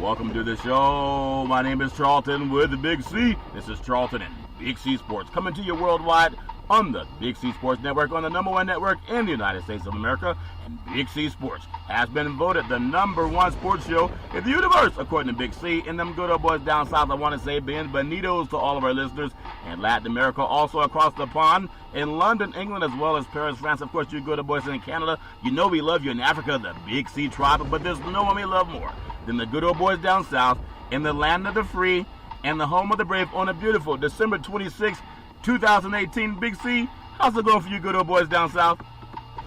Welcome to the show. My name is Charlton with the Big C. This is Charlton and Big C Sports coming to you worldwide on the Big C Sports Network, on the #1 network in the United States of America. And Big C Sports has been voted the #1 sports show in the universe, according to Big C. And them good old boys down south, I want to say bienvenidos to all of our listeners in Latin America, also across the pond in London, England, as well as Paris, France. Of course, you good old boys in Canada. You know we love you in Africa, the Big C tribe, but there's no one we love more than the good old boys down south in the land of the free and the home of the brave on a beautiful December 26, 2018. Big C, how's it going for you good old boys down south?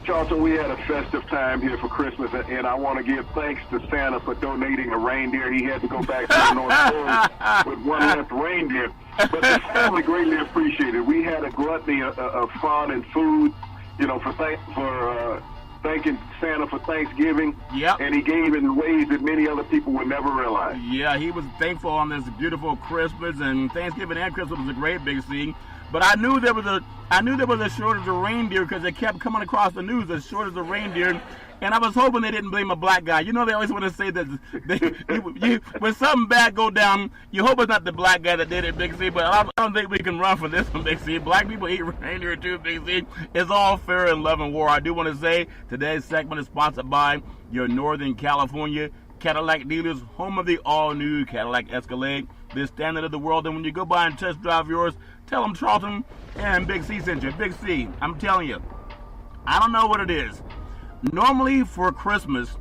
Charlton, we had a festive time here for Christmas, and I want to give thanks to Santa for donating a reindeer. He had to go back to the North Pole with one left reindeer, but the family greatly appreciated it. We had a gluttony of fun and food, you know, for thanking Santa for Thanksgiving. Yep. And he gave in ways that many other people would never realize. Yeah, he was thankful on this beautiful Christmas, and Thanksgiving and Christmas was a great Big C. But I knew there was a shortage of reindeer because it kept coming across the news, a shortage of reindeer. And I was hoping they didn't blame a black guy. You know, they always want to say that when something bad go down, you hope it's not the black guy that did it, Big C. But I don't think we can run from this one, Big C. Black people eat reindeer too, Big C. It's all fair in love and war. I do want to say today's segment is sponsored by your Northern California Cadillac dealers, home of the all-new Cadillac Escalade, the standard of the world. And when you go by and test drive yours, tell them Charlton and Big C sent you. Big C, I'm telling you, I don't know what it is. Normally for Christmas,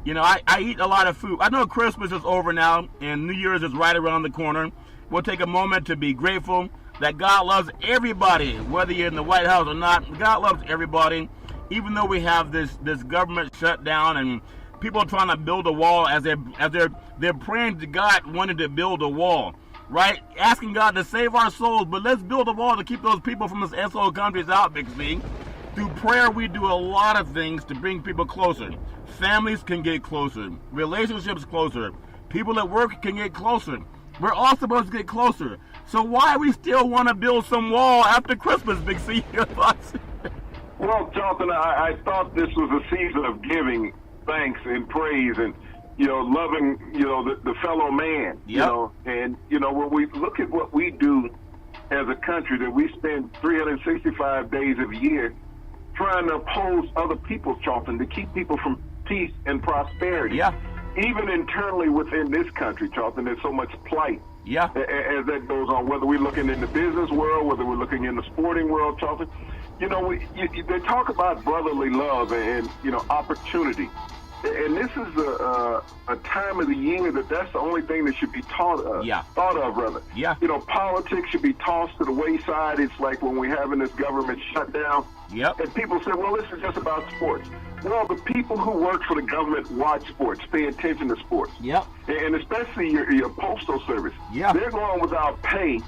you know, I eat a lot of food. I know Christmas is over now and New Year's is right around the corner. We'll take a moment to be grateful that God loves everybody, whether you're in the White House or not. God loves everybody, even though we have this government shutdown and people are trying to build a wall as they're praying to God, wanting to build a wall, right? Asking God to save our souls, but let's build a wall to keep those people from those SO countries out, Big C. Through prayer, we do a lot of things to bring people closer. Families can get closer. Relationships closer. People at work can get closer. We're all supposed to get closer. So why we still want to build some wall after Christmas, Big C? Your thoughts? Well, Jonathan, I thought this was a season of giving thanks and praise and, you know, loving, you know, the fellow man, Yep. You know, and, you know, when we look at what we do as a country, that we spend 365 days of a year trying to oppose other people, Charlton, to keep people from peace and prosperity. Yeah. Even internally within this country, Charlton, there's so much plight. Yeah. As that goes on, whether we're looking in the business world, whether we're looking in the sporting world, Charlton, you know, they talk about brotherly love and you know, opportunity. And this is a time of the year that's the only thing that should be thought of, rather. Yeah. You know, politics should be tossed to the wayside. It's like when we're having this government shutdown. Yep. And people say, well, this is just about sports. Well, the people who work for the government watch sports, pay attention to sports. Yep. And especially your postal service. Yeah. They're going without pay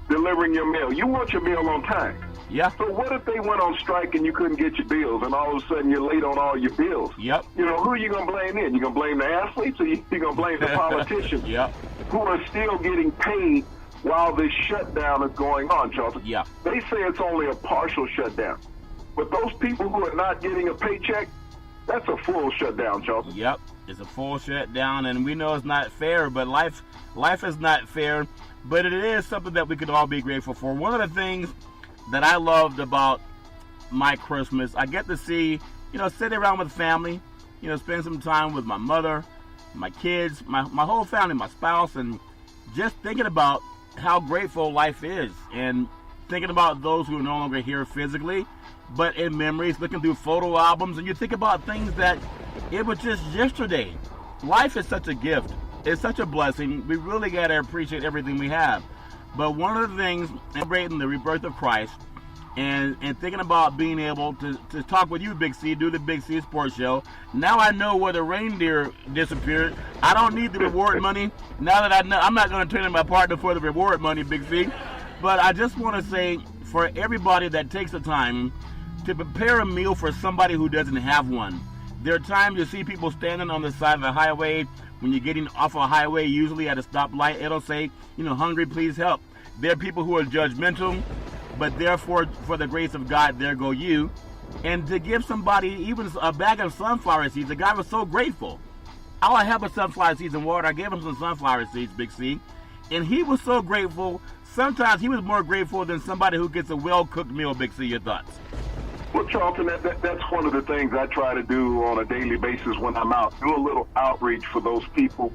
delivering your mail. You want your mail on time. Yeah. So what if they went on strike and you couldn't get your bills and all of a sudden you're late on all your bills? Yep. You know, who are you going to blame then? You going to blame the athletes or you going to blame the politicians Yep. who are still getting paid while this shutdown is going on, Charlton? Yeah. They say it's only a partial shutdown. But those people who are not getting a paycheck, that's a full shutdown, Charlton. Yep. It's a full shutdown, and we know it's not fair, but life is not fair, but it is something that we could all be grateful for. One of the things that I loved about my Christmas, I get to see, you know, sit around with family, you know, spend some time with my mother, my kids, my whole family, my spouse, and just thinking about how grateful life is, and thinking about those who are no longer here physically, but in memories, looking through photo albums, and you think about things that it was just yesterday. Life is such a gift. It's such a blessing. We really got to appreciate everything we have. But one of the things, celebrating the rebirth of Christ and thinking about being able to talk with you, Big C, do the Big C Sports Show. Now I know where the reindeer disappeared. I don't need the reward money. Now that I know, I'm not going to turn in my partner for the reward money, Big C. But I just want to say, for everybody that takes the time to prepare a meal for somebody who doesn't have one. There are times you see people standing on the side of the highway when you're getting off a highway, usually at a stoplight. It'll say, you know, hungry, please help. There are people who are judgmental, but therefore, for the grace of God, there go you. And to give somebody even a bag of sunflower seeds, the guy was so grateful. all I had was sunflower seeds and water. I gave him some sunflower seeds, Big C, and he was so grateful. Sometimes he was more grateful than somebody who gets a well-cooked meal, Big C. Your thoughts? Well, Charlton, that's one of the things I try to do on a daily basis when I'm out. Do a little outreach for those people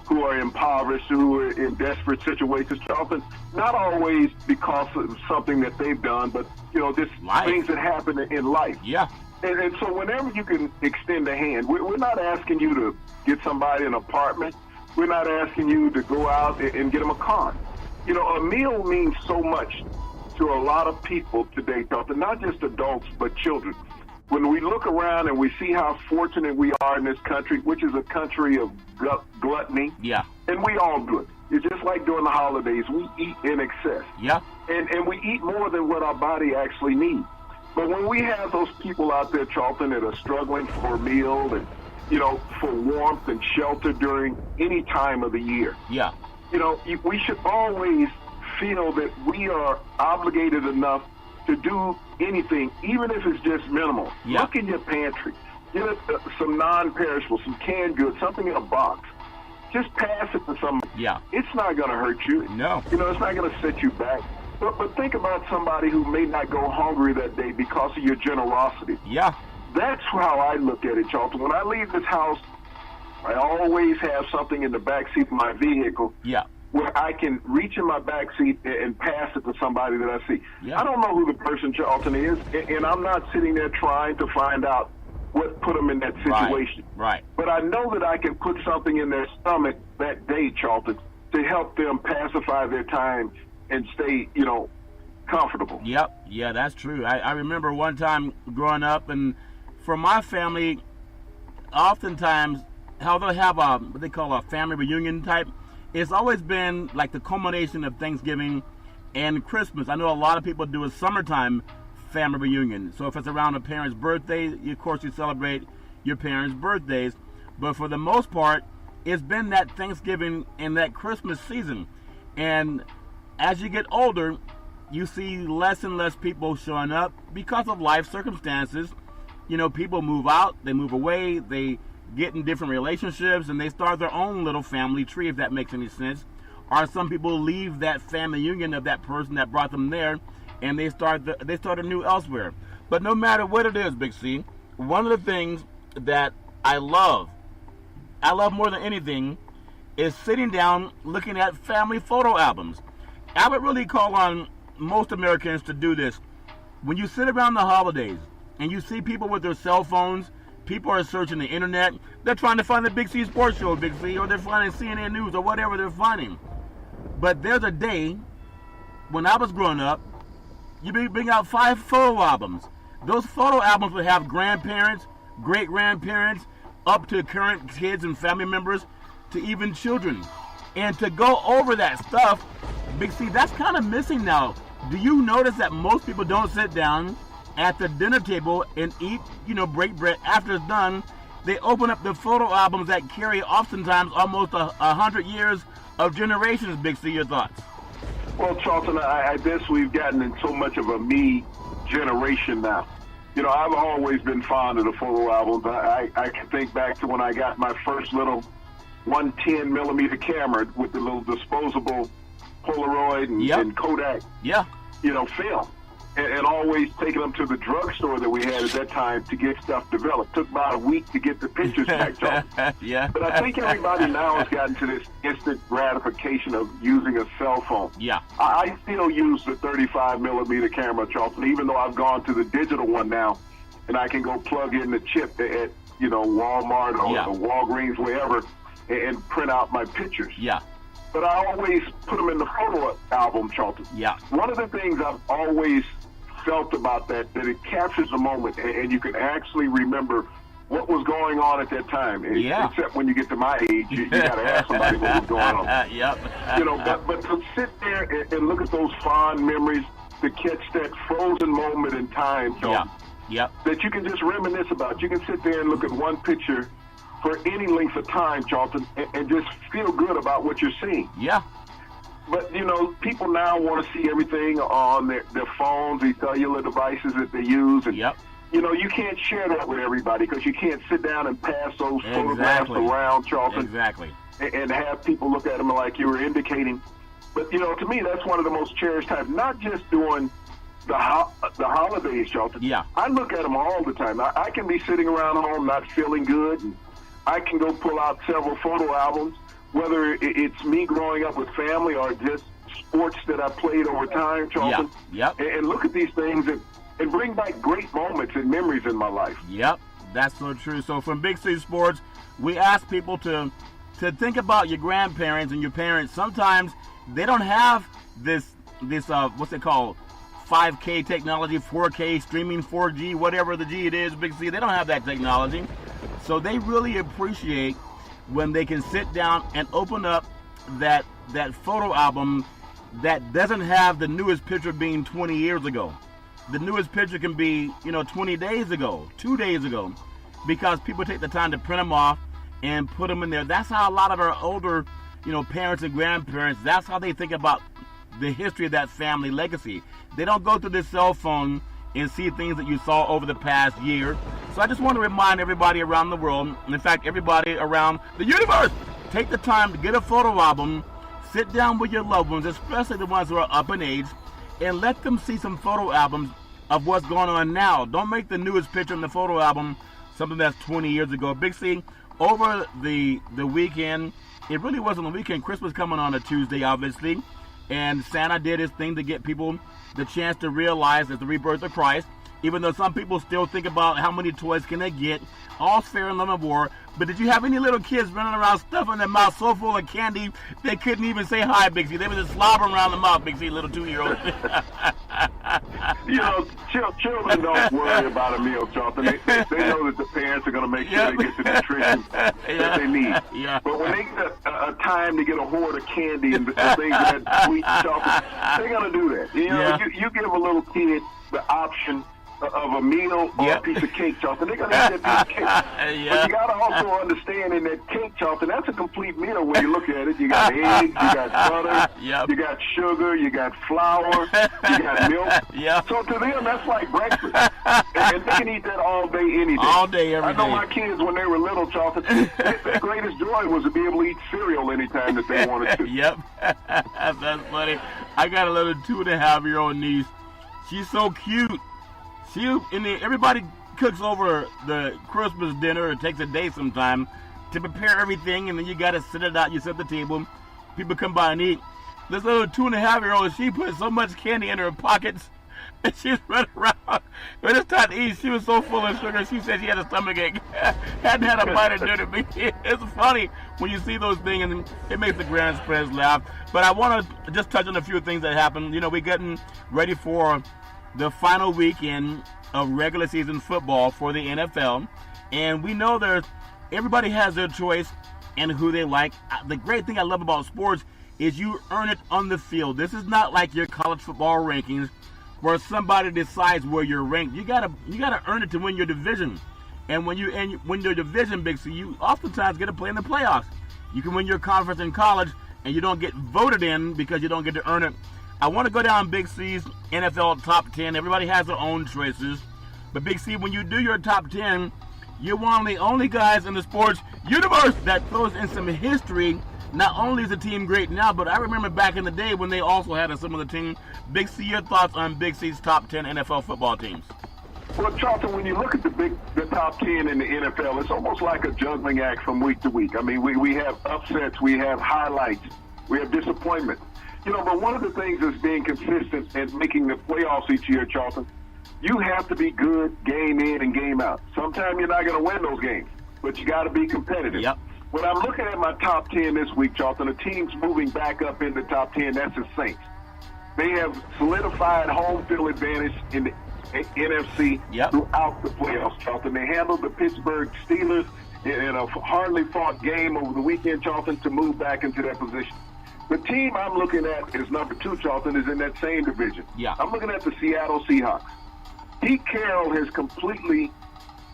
who are impoverished, who are in desperate situations, Charlton. Not always because of something that they've done, but, just life. Things that happen in life. Yeah. And so whenever you can extend a hand, we're not asking you to get somebody an apartment. We're not asking you to go out and get them a car. A meal means so much to a lot of people today, Charlton, not just adults, but children. When we look around and we see how fortunate we are in this country, which is a country of gluttony, yeah, and we all do it. It's just like during the holidays, we eat in excess. Yeah. And we eat more than what our body actually needs. But when we have those people out there, Charlton, that are struggling for a meal and, for warmth and shelter during any time of the year, yeah, we should always feel that we are obligated enough to do anything, even if it's just minimal. Yeah. Look in your pantry. Get some non-perishable, some canned goods, something in a box. Just pass it to somebody. Yeah. It's not going to hurt you. No. It's not going to set you back. But think about somebody who may not go hungry that day because of your generosity. Yeah. That's how I look at it, Charlton. When I leave this house, I always have something in the back seat of my vehicle. Yeah. Where I can reach in my back seat and pass it to somebody that I see. Yeah. I don't know who the person, Charlton, is, and I'm not sitting there trying to find out what put them in that situation. Right. But I know that I can put something in their stomach that day, Charlton, to help them pacify their time and stay, comfortable. Yep. Yeah, that's true. I remember one time growing up, and for my family, oftentimes, how they'll have what they call a family reunion type, it's always been like the culmination of Thanksgiving and Christmas. I know a lot of people do a summertime family reunion. So if it's around a parent's birthday, of course you celebrate your parents' birthdays. But for the most part, it's been that Thanksgiving and that Christmas season. And as you get older, you see less and less people showing up because of life circumstances. People move out, they move away, they get in different relationships, and they start their own little family tree, if that makes any sense. Or some people leave that family union of that person that brought them there, and they start anew elsewhere. But no matter what it is, Big C, one of the things that I love more than anything, is sitting down looking at family photo albums. I would really call on most Americans to do this. When you sit around the holidays and you see people with their cell phones, people are searching the internet. They're trying to find the Big C Sports Show, Big C, or they're finding CNN News or whatever they're finding. But there's a day when I was growing up, you bring out 5 photo albums. Those photo albums would have grandparents, great-grandparents, up to current kids and family members, to even children. And to go over that stuff, Big C, that's kind of missing now. Do you notice that most people don't sit down at the dinner table and eat, break bread after it's done? They open up the photo albums that carry oftentimes almost 100 years of generations, Big C. Your thoughts? Well, Charlton, I guess we've gotten in so much of a me generation now. I've always been fond of the photo albums. I can think back to when I got my first little 110 millimeter camera with the little disposable Polaroid and Kodak, film. And always taking them to the drugstore that we had at that time to get stuff developed. Took about a week to get the pictures back. Yeah. But I think everybody now has gotten to this instant gratification of using a cell phone. Yeah. I still use the 35 millimeter camera, Charlton, even though I've gone to the digital one now, and I can go plug in the chip at Walmart or Walgreens, wherever, and print out my pictures. Yeah. But I always put them in the photo album, Charlton. Yeah. One of the things I've always felt about that it captures a moment, and you can actually remember what was going on at that time. Except when you get to my age, you got to ask somebody what was going on. Yep. But to sit there and look at those fond memories, to catch that frozen moment in time, Charlton, that you can just reminisce about. You can sit there and look at one picture for any length of time, Charlton, and just feel good about what you're seeing. Yeah. But, people now want to see everything on their phones, these cellular devices that they use. And you know, you can't share that with everybody because you can't sit down and pass those photographs around, Charlton. Exactly. And have people look at them like you were indicating. But, you know, to me, that's one of the most cherished times, not just during the holidays, Charlton. Yeah. I look at them all the time. I can be sitting around home not feeling good, and I can go pull out several photo albums, whether it's me growing up with family or just sports that I played over time, Charlton. Yeah. Yep. And look at these things and bring back great moments and memories in my life. Yep, that's so true. So from Big C Sports, we ask people to think about your grandparents and your parents. Sometimes they don't have this what's it called, 5K technology, 4K streaming, 4G, whatever the G it is, Big C. They don't have that technology, so they really appreciate when they can sit down and open up that photo album that doesn't have the newest picture being 20 years ago. The newest picture can be, 20 days ago, 2 days ago, because people take the time to print them off and put them in there. That's how a lot of our older, parents and grandparents, that's how they think about the history of that family legacy. They don't go through this cell phone and see things that you saw over the past year. So I just want to remind everybody around the world, and in fact, everybody around the universe, take the time to get a photo album, sit down with your loved ones, especially the ones who are up in age, and let them see some photo albums of what's going on now. Don't make the newest picture in the photo album something that's 20 years ago. Big C, over the weekend, it really wasn't a weekend. Christmas coming on a Tuesday, obviously, and Santa did his thing to get people the chance to realize that the rebirth of Christ, even though some people still think about how many toys can they get. All's fair in love and war. But did you have any little kids running around stuffing their mouth so full of candy they couldn't even say hi, Big C? They were just slobbering around the mouth, Big C, little 2-year-olds. Children don't worry about a meal, Charlton. They know that the parents are going to make sure they get the nutrition that they need. Yeah. But when they get a time to get a hoard of candy and things that sweet chocolate, they're going to do that. You give a little kid the option of a meal or a piece of cake, Charlton. They're going to eat that piece of cake. But you got to also understand in that cake, Charlton, that's a complete meal when you look at it. You got eggs, you got butter, you got sugar, you got flour, you got milk. So to them, that's like breakfast. And they can eat that all day, any day. All day, every day. I know my kids, when they were little, Charlton, their greatest joy was to be able to eat cereal anytime that they wanted to. Yep. That's funny. I got a little 2.5-year-old niece. She's so cute. Everybody cooks over the Christmas dinner. It takes a day sometime to prepare everything, and then you got to sit it out. You set the table. People come by and eat. This little 2.5-year-old, she put so much candy in her pockets, and she's running around. When it's time to eat, she was so full of sugar, she said she had a stomachache. Hadn't had a bite of dinner. It's funny when you see those things, and it makes the grandparents laugh. But I want to just touch on a few things that happened. We're getting ready for the final weekend of regular season football for the NFL, and we know everybody has their choice and who they like. The great thing I love about sports is you earn it on the field. This is not like your college football rankings where somebody decides where you're ranked. You gotta earn it to win your division, and when you win your division, Big C, you oftentimes get to play in the playoffs. You can win your conference in college, and you don't get voted in because you don't get to earn it. I want to go down Big C's NFL top 10. Everybody has their own choices. But Big C, when you do your top 10, you're one of the only guys in the sports universe that throws in some history. Not only is the team great now, but I remember back in the day when they also had a similar team. Big C, your thoughts on Big C's top 10 NFL football teams? Well, Charlton, when you look at the top 10 in the NFL, it's almost like a juggling act from week to week. I mean, we have upsets, we have highlights, we have disappointment. But one of the things that's being consistent and making the playoffs each year, Charlton, you have to be good game in and game out. Sometimes you're not going to win those games, but you got to be competitive. Yep. When I'm looking at my top 10 this week, Charlton, the team's moving back up in the top 10. That's the Saints. They have solidified home field advantage in the NFC throughout the playoffs, Charlton. They handled the Pittsburgh Steelers in a hardly fought game over the weekend, Charlton, to move back into that position. The team I'm looking at is number 2, Charlton, is in that same division. Yeah. I'm looking at the Seattle Seahawks. Pete Carroll has completely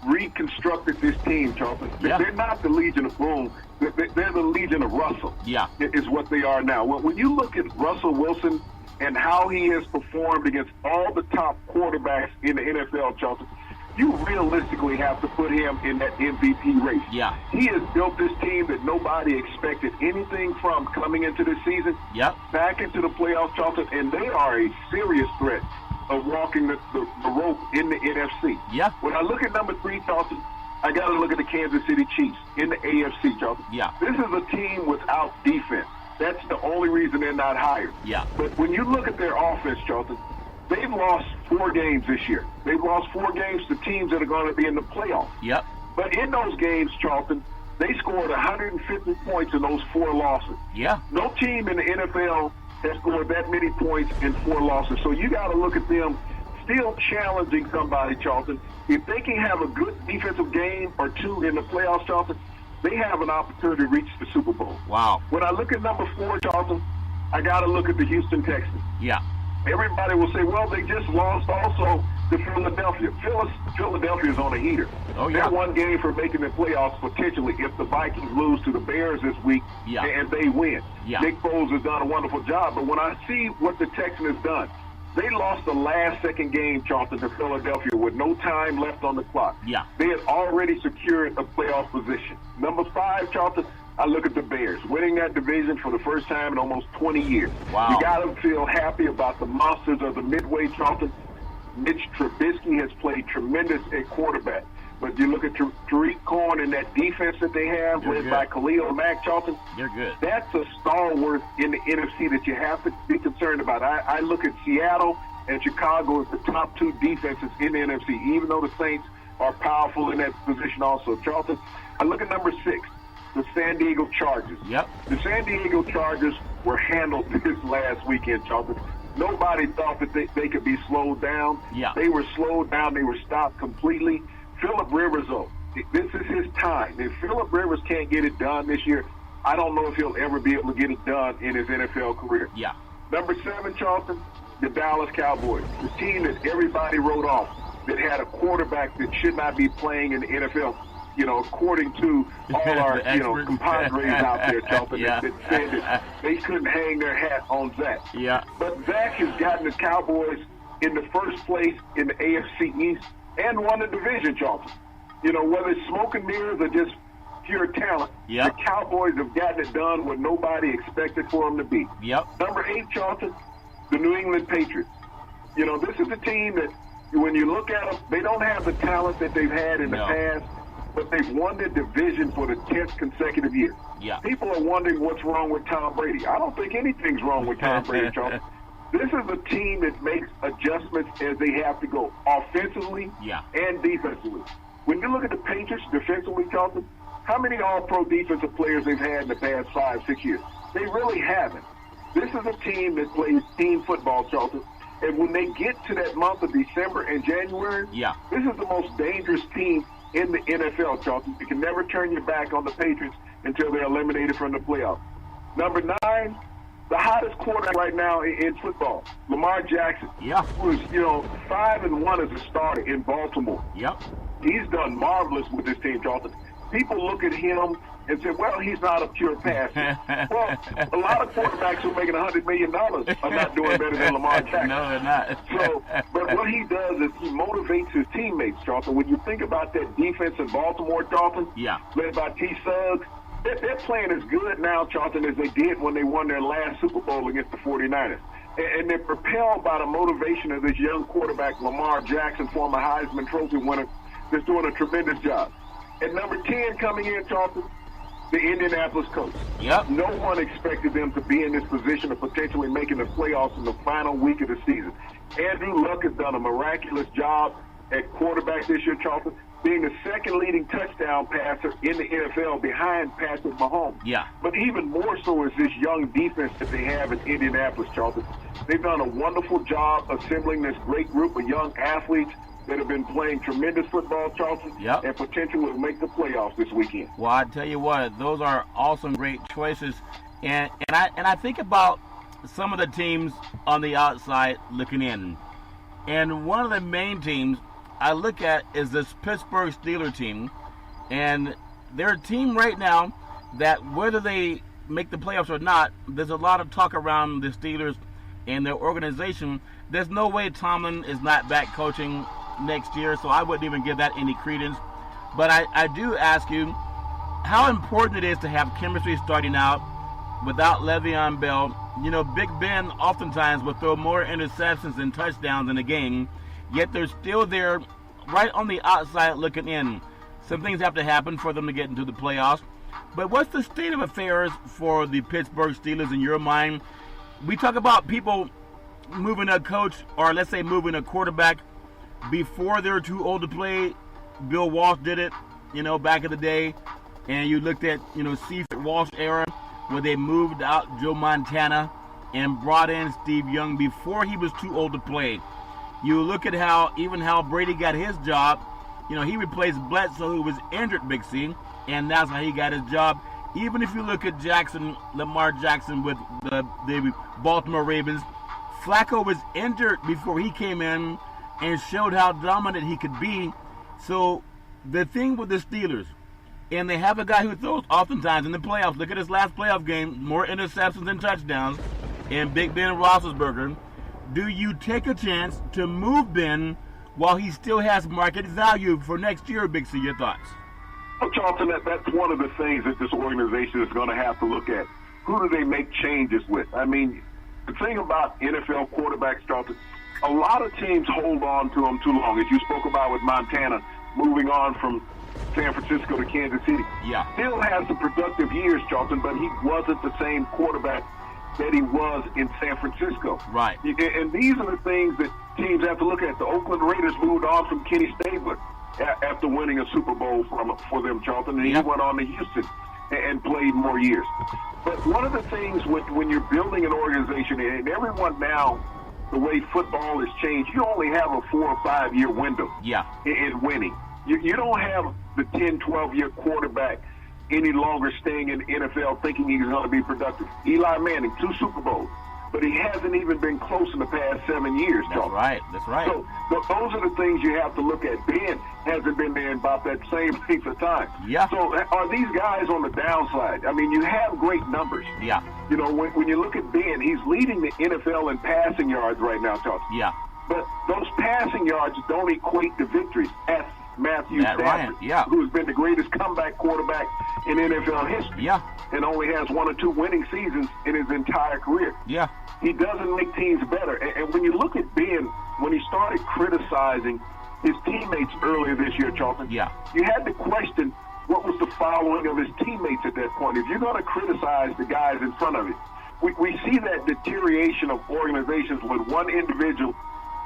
reconstructed this team, Charlton. Yeah. They're not the Legion of Boom. They're the Legion of Russell. Yeah. Is what they are now. When you look at Russell Wilson and how he has performed against all the top quarterbacks in the NFL, Charlton, you realistically have to put him in that MVP race. Yeah. He has built this team that nobody expected anything from coming into this season. Yep. Back into the playoffs, Charlton, and they are a serious threat of walking the rope in the NFC. Yeah. When I look at number 3, Charlton, I got to look at the Kansas City Chiefs in the AFC, Charlton. Yeah. This is a team without defense. That's the only reason they're not higher. Yeah. But when you look at their offense, Charlton, they've lost 4 games this year. They've lost 4 games to teams that are going to be in the playoffs. Yep. But in those games, Charlton, they scored 150 points in those 4 losses. Yeah. No team in the NFL has scored that many points in 4 losses. So you got to look at them still challenging somebody, Charlton. If they can have a good defensive game or 2 in the playoffs, Charlton, they have an opportunity to reach the Super Bowl. Wow. When I look at number 4, Charlton, I got to look at the Houston Texans. Yeah. Everybody will say, well, they just lost also to Philadelphia. Philadelphia is on a heater. Oh, yeah. They're 1 game for making the playoffs potentially if the Vikings lose to the Bears this week and they win. Yeah. Nick Foles has done a wonderful job. But when I see what the Texans has done, they lost the last second game, Charlton, to Philadelphia with no time left on the clock. Yeah. They had already secured a playoff position. Number 5, Charlton, I look at the Bears, winning that division for the first time in almost 20 years. Wow. You got to feel happy about the monsters of the Midway, Charlton. Mitch Trubisky has played tremendous at quarterback. But you look at Tariq Cohen and that defense that they have, led by Khalil Mack, Charlton. They're good. That's a stalwart in the NFC that you have to be concerned about. I look at Seattle and Chicago as the top 2 defenses in the NFC, even though the Saints are powerful in that position also. Charlton, I look at number 6, the San Diego Chargers. Yep. The San Diego Chargers were handled this last weekend, Charlton. Nobody thought that they could be slowed down. Yeah. They were slowed down. They were stopped completely. Phillip Rivers, though, this is his time. If Phillip Rivers can't get it done this year, I don't know if he'll ever be able to get it done in his NFL career. Yeah. Number 7, Charlton, the Dallas Cowboys, the team that everybody wrote off, that had a quarterback that should not be playing in the NFL. You know, according to all our, compadres out there, Charlton, that said that they couldn't hang their hat on Zach. Yeah. But Zach has gotten the Cowboys in the first place in the AFC East and won the division, Charlton. You know, whether it's smoke and mirrors or just pure talent, the Cowboys have gotten it done what nobody expected for them to be. Yep. Number 8, Charlton, the New England Patriots. You know, this is a team that, when you look at them, they don't have the talent that they've had in the past, but they've won the division for the 10th consecutive year. Yeah. People are wondering what's wrong with Tom Brady. I don't think anything's wrong with Tom Brady, Charlton. This is a team that makes adjustments as they have to go, offensively and defensively. When you look at the Patriots defensively, Charlton, how many all-pro defensive players they've had in the past 5-6 years? They really haven't. This is a team that plays team football, Charlton. And when they get to that month of December and January, this is the most dangerous team in the NFL, Charlton. You can never turn your back on the Patriots until they're eliminated from the playoffs. Number 9, the hottest quarterback right now in football, Lamar Jackson, who's, 5-1 as a starter in Baltimore. Yep. He's done marvelous with this team, Charlton. People look at him and say, well, he's not a pure passer. Well, a lot of quarterbacks who are making $100 million are not doing better than Lamar Jackson. No, they're not. But what he does is he motivates his teammates, Charlton. When you think about that defense in Baltimore, Charlton, led by T. Suggs, they're playing as good now, Charlton, as they did when they won their last Super Bowl against the 49ers. And they're propelled by the motivation of this young quarterback, Lamar Jackson, former Heisman Trophy winner, that's doing a tremendous job. At number 10 coming in, Charlton, the Indianapolis Colts. Yep. No one expected them to be in this position of potentially making the playoffs in the final week of the season. Andrew Luck has done a miraculous job at quarterback this year, Charlton, being the second leading touchdown passer in the NFL behind Patrick Mahomes. Yeah. But even more so is this young defense that they have in Indianapolis, Charlton. They've done a wonderful job assembling this great group of young athletes that have been playing tremendous football, Charlton, and potentially will make the playoffs this weekend. Well, I tell you what, those are awesome, great choices, and I think about some of the teams on the outside looking in, and one of the main teams I look at is this Pittsburgh Steelers team, and they're a team right now that whether they make the playoffs or not, there's a lot of talk around the Steelers and their organization. There's no way Tomlin is not back coaching next year, so I wouldn't even give that any credence. But I do ask you how important it is to have chemistry starting out without Le'Veon Bell. You know, Big Ben oftentimes will throw more interceptions than touchdowns in a game, yet they're still there right on the outside looking in. Some things have to happen for them to get into the playoffs. But what's the state of affairs for the Pittsburgh Steelers in your mind? We talk about people moving a coach, or let's say moving a quarterback before they're too old to play. Bill Walsh did it, you know, back in the day. And you looked at, you know, Seifert Walsh era, where they moved out Joe Montana and brought in Steve Young before he was too old to play. You look at how Brady got his job. You know, he replaced Bledsoe, who was injured, Big C, and that's how he got his job. Even if you look at Lamar Jackson with the Baltimore Ravens, Flacco was injured before he came in and showed how dominant he could be. So the thing with the Steelers, and they have a guy who throws oftentimes in the playoffs. Look at his last playoff game, more interceptions than touchdowns, and Big Ben Roethlisberger. Do you take a chance to move Ben while he still has market value for next year, Big C? Your thoughts? Well, Charlton, that's one of the things that this organization is going to have to look at. Who do they make changes with? I mean, the thing about NFL quarterbacks, Charlton, a lot of teams hold on to them too long. As you spoke about with Montana, moving on from San Francisco to Kansas City. Yeah. Still has some productive years, Charlton, but he wasn't the same quarterback that he was in San Francisco. Right. And these are the things that teams have to look at. The Oakland Raiders moved on from Kenny Stabler after winning a Super Bowl for them, Charlton, and he went on to Houston and played more years. But one of the things when you're building an organization, and everyone now, the way football has changed, you only have a 4 or 5 year window in winning. You don't have the 10, 12-year quarterback any longer staying in the NFL thinking he's going to be productive. Eli Manning, 2 Super Bowls, but he hasn't even been close in the past 7 years. That's right. So those are the things you have to look at. Ben hasn't been there in about that same length of time. Yeah. So are these guys on the downside? I mean, you have great numbers. Yeah. You know, when you look at Ben, he's leading the NFL in passing yards right now, Charles. Yeah. But those passing yards don't equate to victories. That's Matthew Stafford, who's been the greatest comeback quarterback in NFL history, and only has 1 or 2 winning seasons in his entire career. Yeah. He doesn't make teams better. And when you look at Ben, when he started criticizing his teammates earlier this year, Charlton, you had to question what was the following of his teammates at that point. If you're going to criticize the guys in front of it, we see that deterioration of organizations when one individual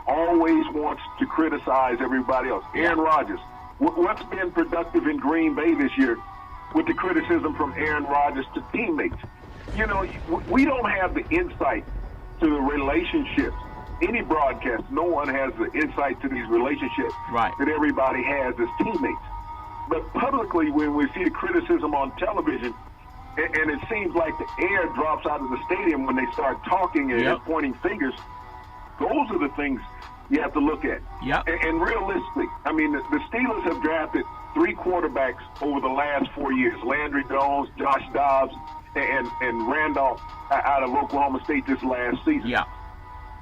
always wants to criticize everybody else. Aaron Rodgers, what's been productive in Green Bay this year with the criticism from Aaron Rodgers to teammates? You know, we don't have the insight to the relationships. Any broadcast, no one has the insight to these relationships that everybody has as teammates. But publicly, when we see the criticism on television, and it seems like the air drops out of the stadium when they start talking and pointing fingers, those are the things you have to look at. And realistically, I mean, the Steelers have drafted 3 quarterbacks over the last 4 years. Landry Jones, Josh Dobbs, and Randolph out of Oklahoma State this last season.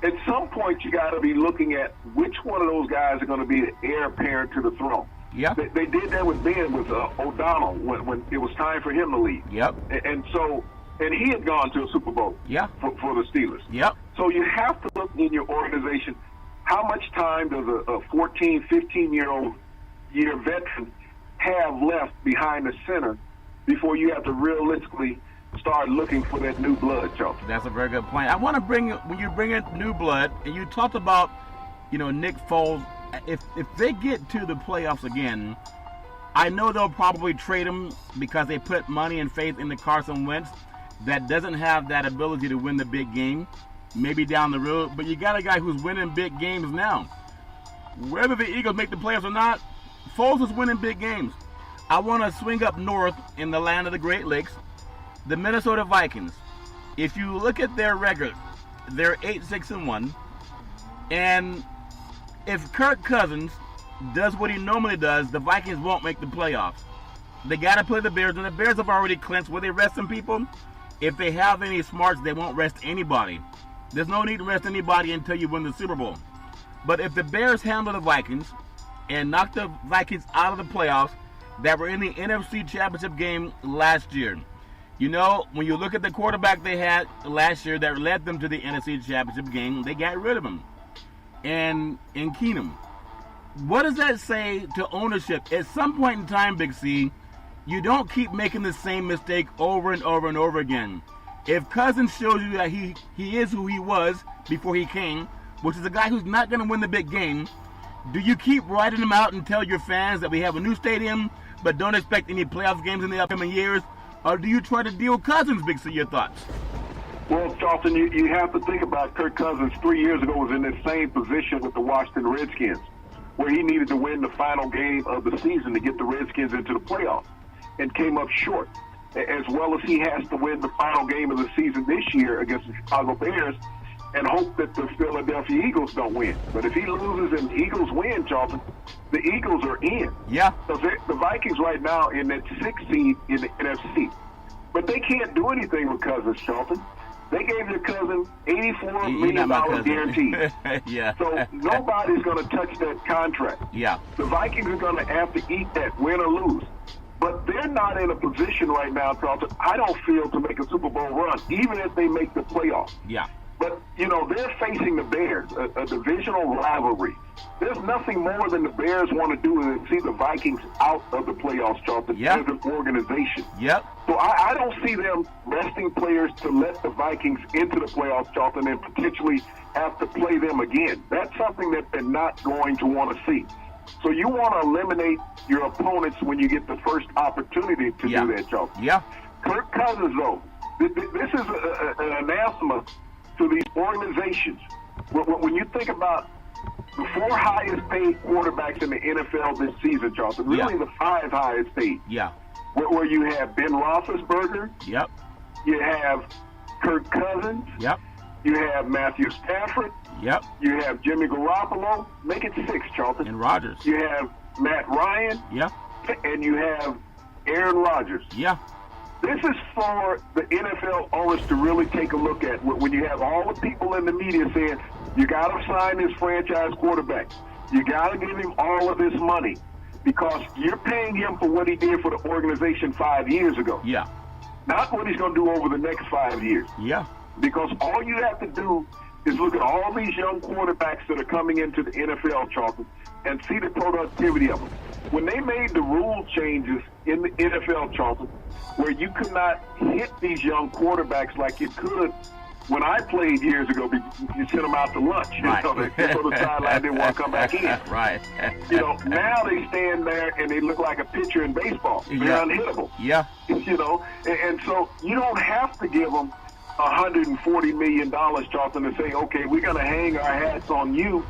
At some point, you got to be looking at which one of those guys are going to be the heir apparent to the throne. They did that with Ben, with O'Donnell, when it was time for him to leave. And he had gone to a Super Bowl for the Steelers. So you have to look in your organization, how much time does a 14, 15-year-old veteran have left behind the center before you have to realistically start looking for that new blood, Charles? That's a very good point. I want to when you bring in new blood, and you talked about, you know, Nick Foles, if they get to the playoffs again, I know they'll probably trade him because they put money and faith in the Carson Wentz that doesn't have that ability to win the big game, maybe down the road. But you got a guy who's winning big games now. Whether the Eagles make the playoffs or not, Foles is winning big games. I want to swing up north in the land of the Great Lakes. The Minnesota Vikings. If you look at their record, they're 8-6-1. And if Kirk Cousins does what he normally does, the Vikings won't make the playoffs. They got to play the Bears, and the Bears have already clinched. Will they rest some people? If they have any smarts, they won't rest anybody. There's no need to rest anybody until you win the Super Bowl. But if the Bears handle the Vikings and knock the Vikings out of the playoffs that were in the NFC Championship game last year, you know, when you look at the quarterback they had last year that led them to the NFC Championship game, they got rid of him. And in Keenum. What does that say to ownership? At some point in time, Big C, you don't keep making the same mistake over and over and over again. If Cousins shows you that he is who he was before he came, which is a guy who's not going to win the big game, do you keep writing him out and tell your fans that we have a new stadium, but don't expect any playoff games in the upcoming years? Or do you try to deal Cousins, Big C? Your thoughts? Well, Charlton, you have to think about Kirk Cousins 3 years ago was in the same position with the Washington Redskins, where he needed to win the final game of the season to get the Redskins into the playoffs and came up short, as well as he has to win the final game of the season this year against the Chicago Bears and hope that the Philadelphia Eagles don't win. But if he loses and the Eagles win, Charlton, the Eagles are in. Yeah. Because the Vikings right now in that 6th seed in the NFC. But they can't do anything with Cousins, Charlton. They gave their cousin $84 million guaranteed. Yeah. So nobody's going to touch that contract. Yeah. The Vikings are going to have to eat that, win or lose. But they're not in a position right now, Charlton, I don't feel, to make a Super Bowl run, even if they make the playoffs. Yeah. But, you know, they're facing the Bears, a divisional rivalry. There's nothing more than the Bears want to do than see the Vikings out of the playoffs, Charlton, as an organization. Yep. So I don't see them resting players to let the Vikings into the playoffs, Charlton, and potentially have to play them again. That's something that they're not going to want to see. So you want to eliminate your opponents when you get the first opportunity to do that, Charlton. Yeah. Kirk Cousins, though, this is an anathema to these organizations. When you think about the 4 highest paid quarterbacks in the NFL this season, Charlton, really the 5 highest paid. Yeah. Where you have Ben Roethlisberger. Yep. You have Kirk Cousins. Yep. You have Matthew Stafford. Yep. You have Jimmy Garoppolo. Make it 6, Charlton. And Rodgers. You have Matt Ryan. Yeah. And you have Aaron Rodgers. Yeah. This is for the NFL owners to really take a look at. When you have all the people in the media saying, you got to sign this franchise quarterback. You got to give him all of this money because you're paying him for what he did for the organization 5 years ago. Yeah. Not what he's going to do over the next 5 years. Yeah. Because all you have to do is look at all these young quarterbacks that are coming into the NFL, Charlton, and see the productivity of them. When they made the rule changes in the NFL, Charlton, where you could not hit these young quarterbacks like you could when I played years ago, you sent them out to lunch. Right. You know, they go to the sideline, they want to come back in. Right. You know, now they stand there and they look like a pitcher in baseball. They're unhittable. Yeah. You know, and so you don't have to give them $140 million, Charlton, and say, okay, we're going to hang our hats on you,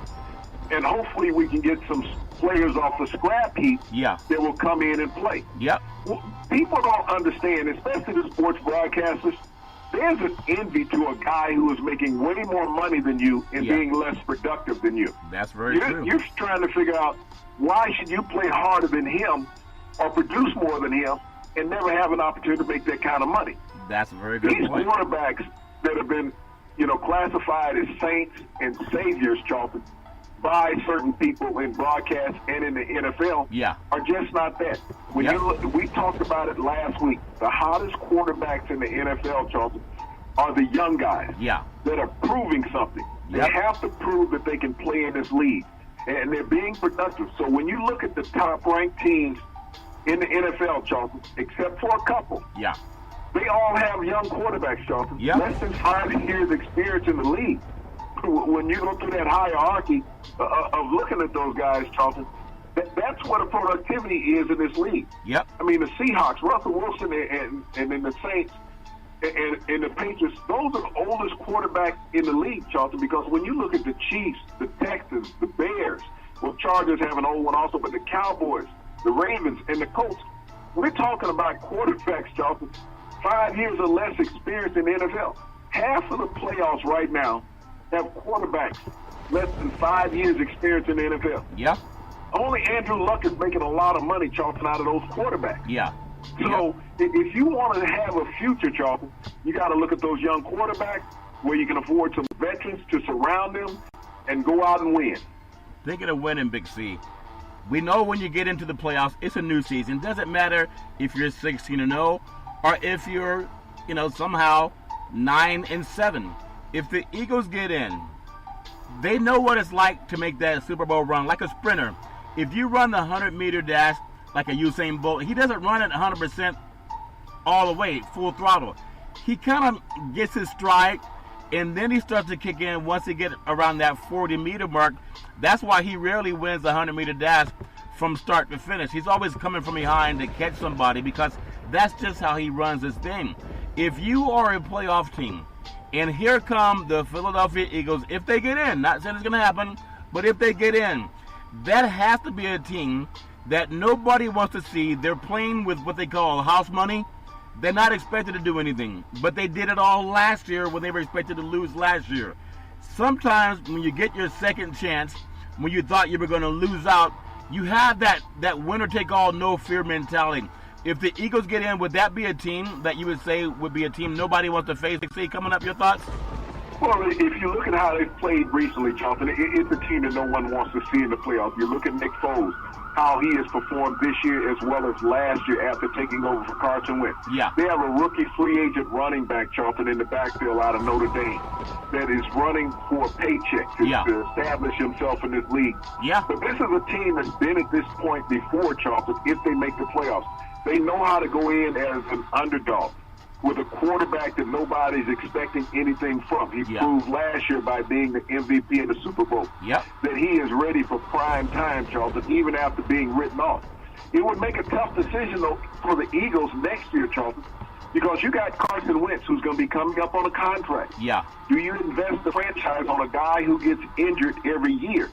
and hopefully we can get some players off the scrap heap that will come in and play. Yep. Well, people don't understand, especially the sports broadcasters, there's an envy to a guy who is making way more money than you and being less productive than you. That's very true. You're trying to figure out why should you play harder than him or produce more than him and never have an opportunity to make that kind of money. That's a very good These point. quarterbacks that have been, classified as saints and saviors, Charlton, by certain people in broadcast and in the NFL are just not that. When you look, we talked about it last week. The hottest quarterbacks in the NFL, Charlton, are the young guys that are proving something. They have to prove that they can play in this league, and they're being productive. So when you look at the top-ranked teams in the NFL, Charlton, except for a couple, they all have young quarterbacks, Charlton. Less than 5 years experience in the league. When you go through that hierarchy of looking at those guys, Charlton, that's what a productivity is in this league. I mean, the Seahawks, Russell Wilson, and then the Saints and the Patriots, those are the oldest quarterbacks in the league, Charlton, because when you look at the Chiefs, the Texans, the Bears, well, Chargers have an old one also, but the Cowboys, the Ravens, and the Colts, we're talking about quarterbacks, Charlton, 5 years or less experience in the NFL. Half of the playoffs right now have quarterbacks less than 5 years experience in the NFL. Only Andrew Luck is making a lot of money, Charlton, out of those quarterbacks. So if you want to have a future, Charlton, you got to look at those young quarterbacks where you can afford some veterans to surround them and go out and win. thinking of winning, Big C. We know when you get into the playoffs, it's a new season. Doesn't matter if you're 16-0 or if you're, somehow 9-7. If the Eagles get in, they know what it's like to make that Super Bowl run, like a sprinter. If you run the 100-meter dash like a Usain Bolt, he doesn't run it 100% all the way, full throttle. He kind of gets his stride, and then he starts to kick in once he gets around that 40-meter mark. That's why he rarely wins the 100-meter dash from start to finish. He's always coming from behind to catch somebody because that's just how he runs his thing. If you are a playoff team, and here come the Philadelphia Eagles, if they get in, not saying it's going to happen, but if they get in, that has to be a team that nobody wants to see. They're playing with what they call house money. They're not expected to do anything, but they did it all last year when they were expected to lose last year. Sometimes when you get your second chance, when you thought you were going to lose out, you have that winner-take-all, no-fear mentality. If the Eagles get in, would that be a team that you would say would be a team nobody wants to face? See, coming up, your thoughts? Well, if you look at how they've played recently, Charlton, it's a team that no one wants to see in the playoffs. You look at Nick Foles, how he has performed this year as well as last year after taking over for Carson Wentz. Yeah. They have a rookie free agent running back, Charlton, in the backfield out of Notre Dame that is running for a paycheck to establish himself in this league. Yeah. But this is a team that's been at this point before, Charlton, if they make the playoffs. They know how to go in as an underdog with a quarterback that nobody's expecting anything from. He proved last year by being the MVP in the Super Bowl that he is ready for prime time, Charlton, even after being written off. It would make a tough decision, though, for the Eagles next year, Charlton, because you got Carson Wentz, who's going to be coming up on a contract. Yeah. Do you invest the franchise on a guy who gets injured every year?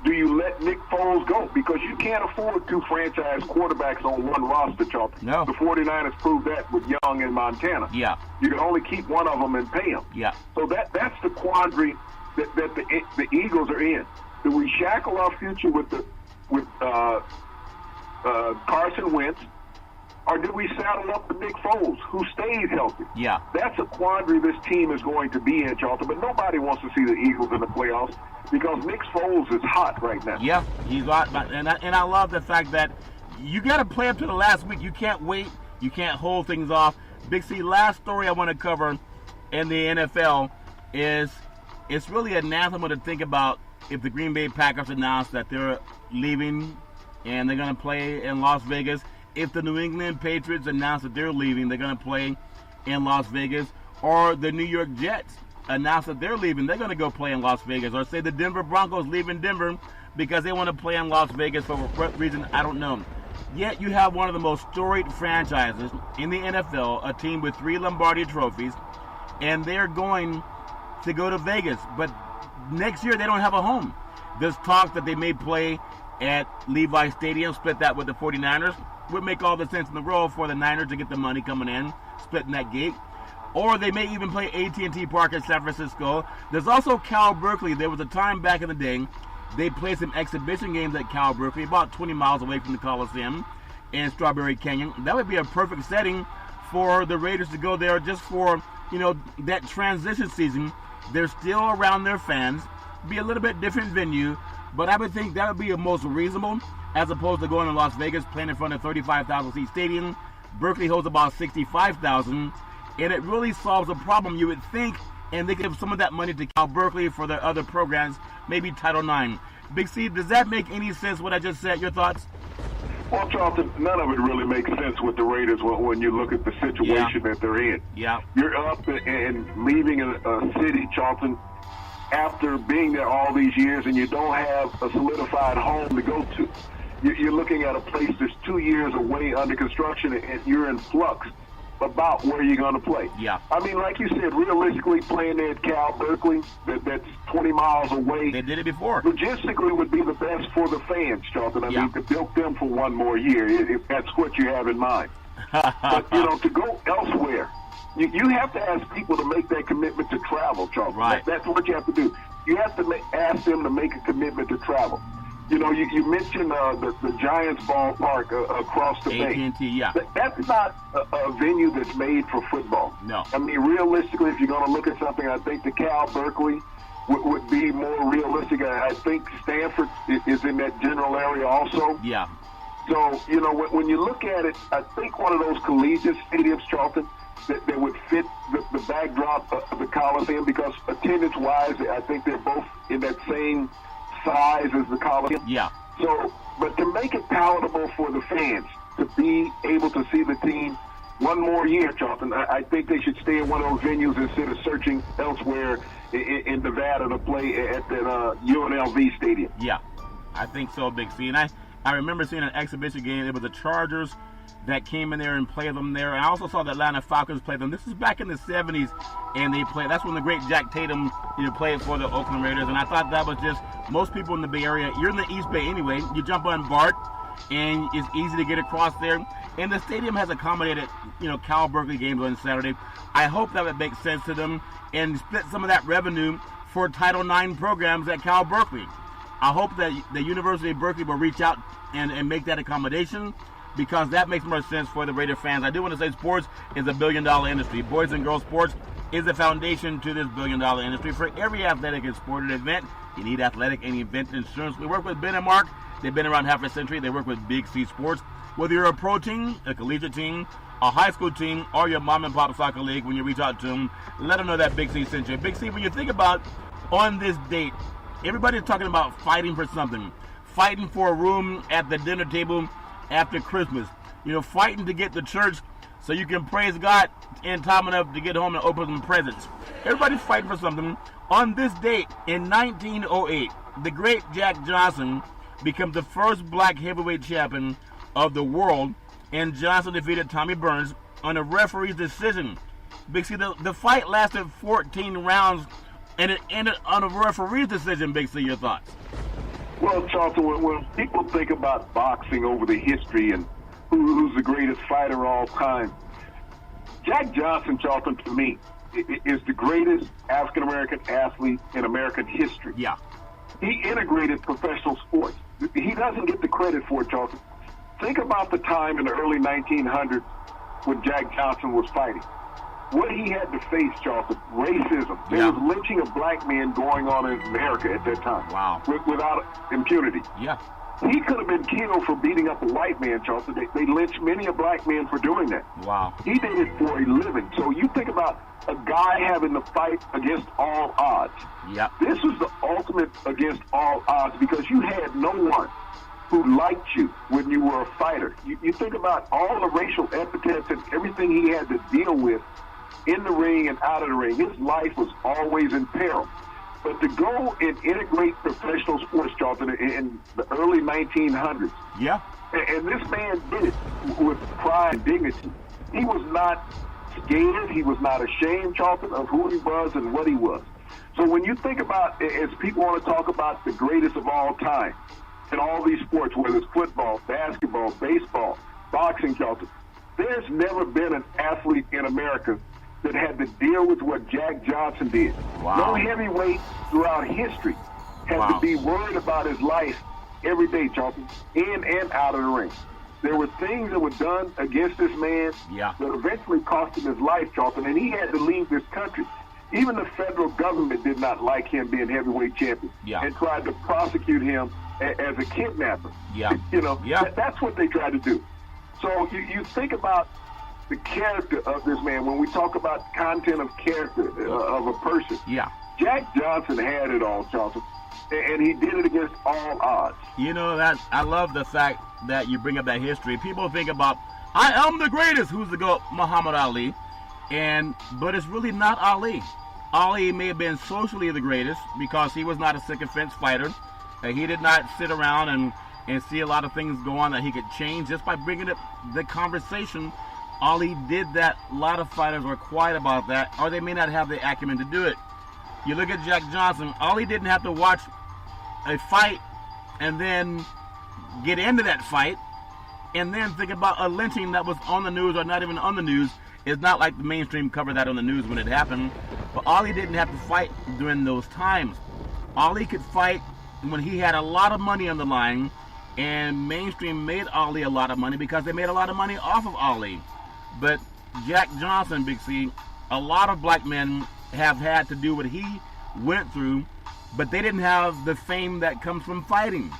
Do you let Nick Foles go? Because you can't afford two franchise quarterbacks on one roster, Charlton. No. The 49ers proved that with Young in Montana. Yeah. You can only keep one of them and pay them. Yeah. So that's the quandary that the Eagles are in. Do we shackle our future with Carson Wentz, or do we saddle up with Nick Foles, who stays healthy? Yeah. That's a quandary this team is going to be in, Charlton. But nobody wants to see the Eagles in the playoffs, because Nick Foles is hot right now. Yeah, he's hot, and I love the fact that you got to play up to the last week. You can't wait. You can't hold things off. Big C, last story I want to cover in the NFL is it's really anathema to think about if the Green Bay Packers announce that they're leaving and they're going to play in Las Vegas. If the New England Patriots announce that they're leaving, they're going to play in Las Vegas, or the New York Jets announce that they're leaving, they're going to go play in Las Vegas, or say the Denver Broncos leaving Denver because they want to play in Las Vegas for what reason, I don't know. Yet you have one of the most storied franchises in the NFL, a team with 3 Lombardi trophies, and they're going to go to Vegas. But next year they don't have a home. There's talk that they may play at Levi Stadium, split that with the 49ers. Would make all the sense in the world for the Niners to get the money coming in, splitting that gate. Or they may even play AT&T Park in San Francisco. There's also Cal Berkeley. There was a time back in the day they played some exhibition games at Cal Berkeley, about 20 miles away from the Coliseum in Strawberry Canyon. That would be a perfect setting for the Raiders to go there just for, that transition season. They're still around their fans. Be a little bit different venue, but I would think that would be the most reasonable as opposed to going to Las Vegas, playing in front of a 35,000-seat stadium. Berkeley holds about 65,000. And it really solves a problem, you would think, and they give some of that money to Cal Berkeley for their other programs, maybe Title IX. Big C, does that make any sense, what I just said? Your thoughts? Well, Charlton, none of it really makes sense with the Raiders when you look at the situation that they're in. Yeah. You're up and leaving a city, Charlton, after being there all these years, and you don't have a solidified home to go to. You're looking at a place that's 2 years away under construction, and you're in flux about where you're going to play. Yeah. I mean, like you said, realistically, playing there at Cal Berkeley, that's 20 miles away. They did it before. Logistically would be the best for the fans, Charlton. I mean, to bilk them for one more year, if that's what you have in mind. But, to go elsewhere, you have to ask people to make that commitment to travel, Charlton. Right. That's what you have to do. You have to ask them to make a commitment to travel. You mentioned the Giants ballpark across the bay. AT&T, yeah. That's not a venue that's made for football. No. I mean, realistically, if you're going to look at something, I think the Cal Berkeley would be more realistic. I think Stanford is in that general area also. Yeah. So, you know, when you look at it, I think one of those collegiate stadiums, Charlton, that would fit the backdrop of the Coliseum, because attendance-wise, I think they're both in that same size as the Coliseum. Yeah. So, but to make it palatable for the fans to be able to see the team one more year, Charlton, I think they should stay in one of those venues instead of searching elsewhere in Nevada to play at that UNLV stadium. Yeah, I think so, Big C. And I remember seeing an exhibition game. It was the Chargers that came in there and played them there. And I also saw the Atlanta Falcons play them. This is back in the 70s, and they played. That's when the great Jack Tatum played for the Oakland Raiders. And I thought that was just, most people in the Bay Area, you're in the East Bay anyway, you jump on BART, and it's easy to get across there. And the stadium has accommodated, Cal Berkeley games on Saturday. I hope that would make sense to them and split some of that revenue for Title IX programs at Cal Berkeley. I hope that the University of Berkeley will reach out and make that accommodation, because that makes more sense for the Raider fans. I do want to say sports is a billion-dollar industry. Boys and girls sports is the foundation to this billion-dollar industry. For every athletic and sporting event, you need athletic and event insurance. We work with Ben and Mark. They've been around half a century. They work with Big C Sports. Whether you're a pro team, a collegiate team, a high school team, or your mom and pop soccer league, when you reach out to them, let them know that Big C sent you. Big C, when you think about on this date, everybody's talking about fighting for something. Fighting for a room at the dinner table after Christmas. Fighting to get to church so you can praise God in time enough to get home and open some presents. Everybody's fighting for something. On this date, in 1908, the great Jack Johnson becomes the first black heavyweight champion of the world, and Johnson defeated Tommy Burns on a referee's decision. Big C, the fight lasted 14 rounds, and it ended on a referee's decision. Big C, your thoughts? Well, Charlton, when people think about boxing over the history and who's the greatest fighter of all time, Jack Johnson, Charlton, to me, is the greatest African-American athlete in American history. Yeah. He integrated professional sports. He doesn't get the credit for it, Charlton. Think about the time in the early 1900s when Jack Johnson was fighting. What he had to face, Charlton, racism. There was lynching of black men going on in America at that time. Wow. Without impunity. Yeah. He could have been killed for beating up a white man, Charlton. They lynched many a black man for doing that. Wow. He did it for a living. So you think about a guy having to fight against all odds. Yep. This was the ultimate against all odds, because you had no one who liked you when you were a fighter. You think about all the racial epithets and everything he had to deal with in the ring and out of the ring. His life was always in peril. But to go and integrate professional sports, Charlton, in the early 1900s, yeah, and this man did it with pride and dignity. He was not scared. He was not ashamed, Charlton, of who he was and what he was. So when you think about, as people want to talk about the greatest of all time in all these sports, whether it's football, basketball, baseball, boxing, Charlton, there's never been an athlete in America that had to deal with what Jack Johnson did. Wow. No heavyweight throughout history had to be worried about his life every day, Charlton, in and out of the ring. There were things that were done against this man that eventually cost him his life, Charlton, and he had to leave this country. Even the federal government did not like him being heavyweight champion and tried to prosecute him as a kidnapper. That's what they tried to do. So you think about the character of this man. When we talk about content of character of a person, Jack Johnson had it all, Charlton, and he did it against all odds. I love the fact that you bring up that history. People think about, I am the greatest. Who's the GOAT? Muhammad Ali. But it's really not Ali. Ali may have been socially the greatest because he was not a sycophant fighter. He did not sit around and see a lot of things go on that he could change just by bringing up the conversation. Ali did that. A lot of fighters were quiet about that, or they may not have the acumen to do it. You look at Jack Johnson, Ali didn't have to watch a fight and then get into that fight and then think about a lynching that was on the news or not even on the news. It's not like the mainstream covered that on the news when it happened, but Ali didn't have to fight during those times. Ali could fight when he had a lot of money on the line, and mainstream made Ali a lot of money because they made a lot of money off of Ali. But Jack Johnson, Big C, a lot of black men have had to do what he went through but they didn't have the fame that comes from fighting.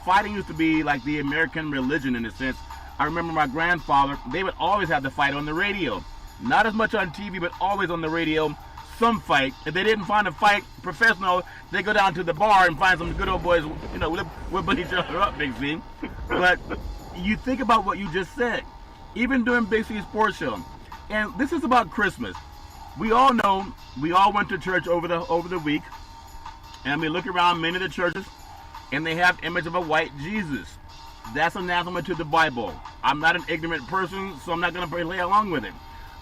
Fighting used to be like the American religion in a sense. I remember my grandfather, they would always have the fight on the radio. Not as much on TV, but always on the radio, some fight. If they didn't find a fight professional, they go down to the bar and find some good old boys, whipping each other up, Big C. But you think about what you just said, even during Big C's Sports Show. And this is about Christmas. We all know, we all went to church over the week, and we look around many of the churches, and they have image of a white Jesus. That's anathema to the Bible. I'm not an ignorant person, so I'm not going to play along with it.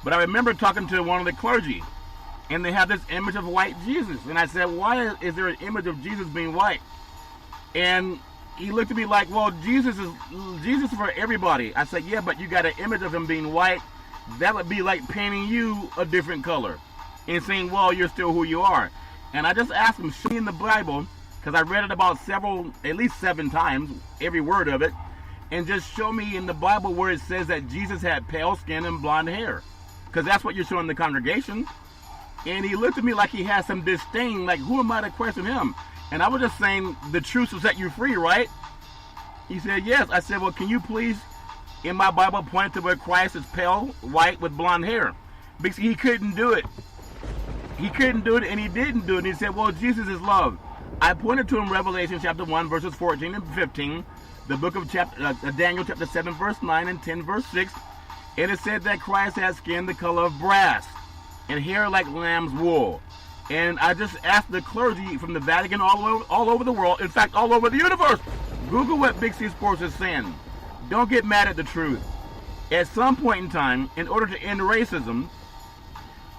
But I remember talking to one of the clergy, and they have this image of white Jesus. And I said, why is there an image of Jesus being white? And he looked at me like, well, Jesus is for everybody. I said, yeah, but you got an image of him being white. That would be like painting you a different color and saying, well, you're still who you are. And I just asked him, show me in the Bible, because I read it about at least 7 times, every word of it, and just show me in the Bible where it says that Jesus had pale skin and blonde hair, because that's what you're showing the congregation. And he looked at me like he had some disdain, like, who am I to question him? And I was just saying, the truth will set you free, right? He said, yes. I said, well, can you please, in my Bible, point to where Christ is pale, white, with blonde hair? Because he couldn't do it. He couldn't do it, and he didn't do it. And he said, well, Jesus is love. I pointed to him Revelation chapter 1, verses 14 and 15, the book of Daniel chapter 7, verse 9, and 10, verse 6, and it said that Christ has skin the color of brass and hair like lamb's wool. And I just asked the clergy from the Vatican all over the world, in fact, all over the universe, Google what Big C Sports is saying. Don't get mad at the truth. At some point in time, in order to end racism,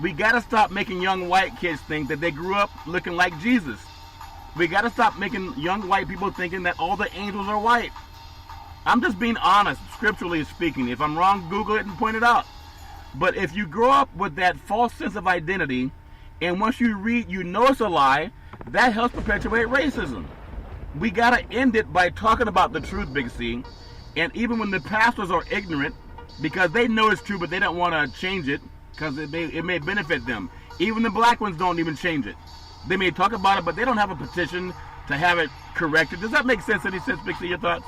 we got to stop making young white kids think that they grew up looking like Jesus. We got to stop making young white people thinking that all the angels are white. I'm just being honest, scripturally speaking. If I'm wrong, Google it and point it out. But if you grow up with that false sense of identity, and once you read, you know it's a lie, that helps perpetuate racism. We got to end it by talking about the truth, Big C. And even when the pastors are ignorant, because they know it's true, but they don't want to change it, because it may benefit them. Even the black ones don't even change it. They may talk about it, but they don't have a petition to have it corrected. Does that make sense? Any sense, Big C? Your thoughts?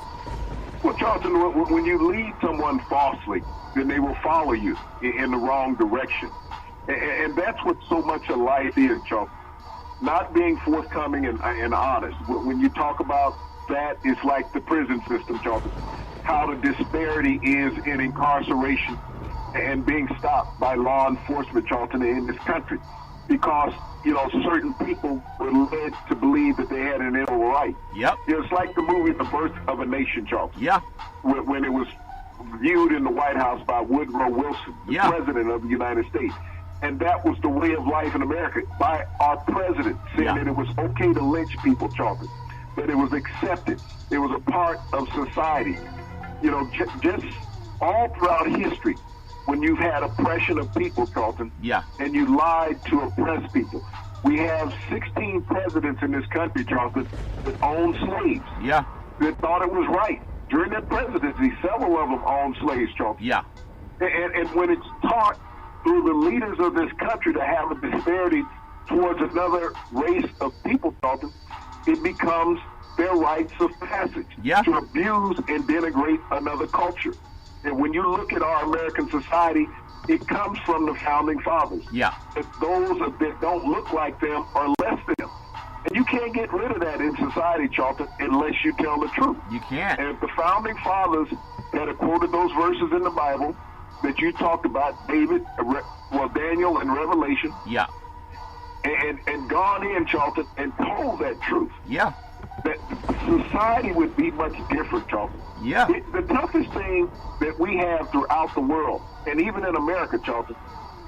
Well, Charlton, when you lead someone falsely, then they will follow you in the wrong direction. And that's what so much of life is, Charlton. Not being forthcoming and honest. When you talk about that, it's like the prison system, Charlton. How the disparity is in incarceration and being stopped by law enforcement, Charlton, in this country. Because, certain people were led to believe that they had an equal right. Yep. It's like the movie The Birth of a Nation, Charlton. Yeah. When it was viewed in the White House by Woodrow Wilson, the president of the United States. And that was the way of life in America by our president, saying that it was okay to lynch people, Charlton. That it was accepted. It was a part of society. Just all throughout history, when you've had oppression of people, Charlton, and you lied to oppress people. We have 16 presidents in this country, Charlton, that owned slaves. Yeah. That thought it was right. During their presidency, several of them owned slaves, Charlton. Yeah. And when it's taught through the leaders of this country to have a disparity towards another race of people, Charlton, it becomes their rites of passage to abuse and denigrate another culture. And when you look at our American society, it comes from the founding fathers. Yeah. That those that don't look like them are less than them. And you can't get rid of that in society, Charlton, unless you tell the truth. You can't. And if the founding fathers that have quoted those verses in the Bible that you talked about, Daniel and Revelation, and gone in, Charlton, and told that truth, that society would be much different, Charlton. The toughest thing that we have throughout the world, and even in America, Charlton,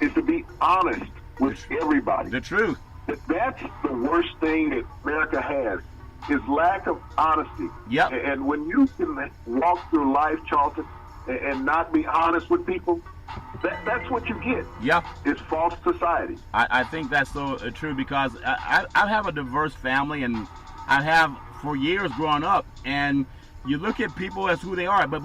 is to be honest with everybody. The truth. That's the worst thing that America has, is lack of honesty. And when you can walk through life, Charlton, and not be honest with people, that's what you get. It's false society. I think that's so true, because I have a diverse family, and I have for years growing up, and you look at people as who they are, but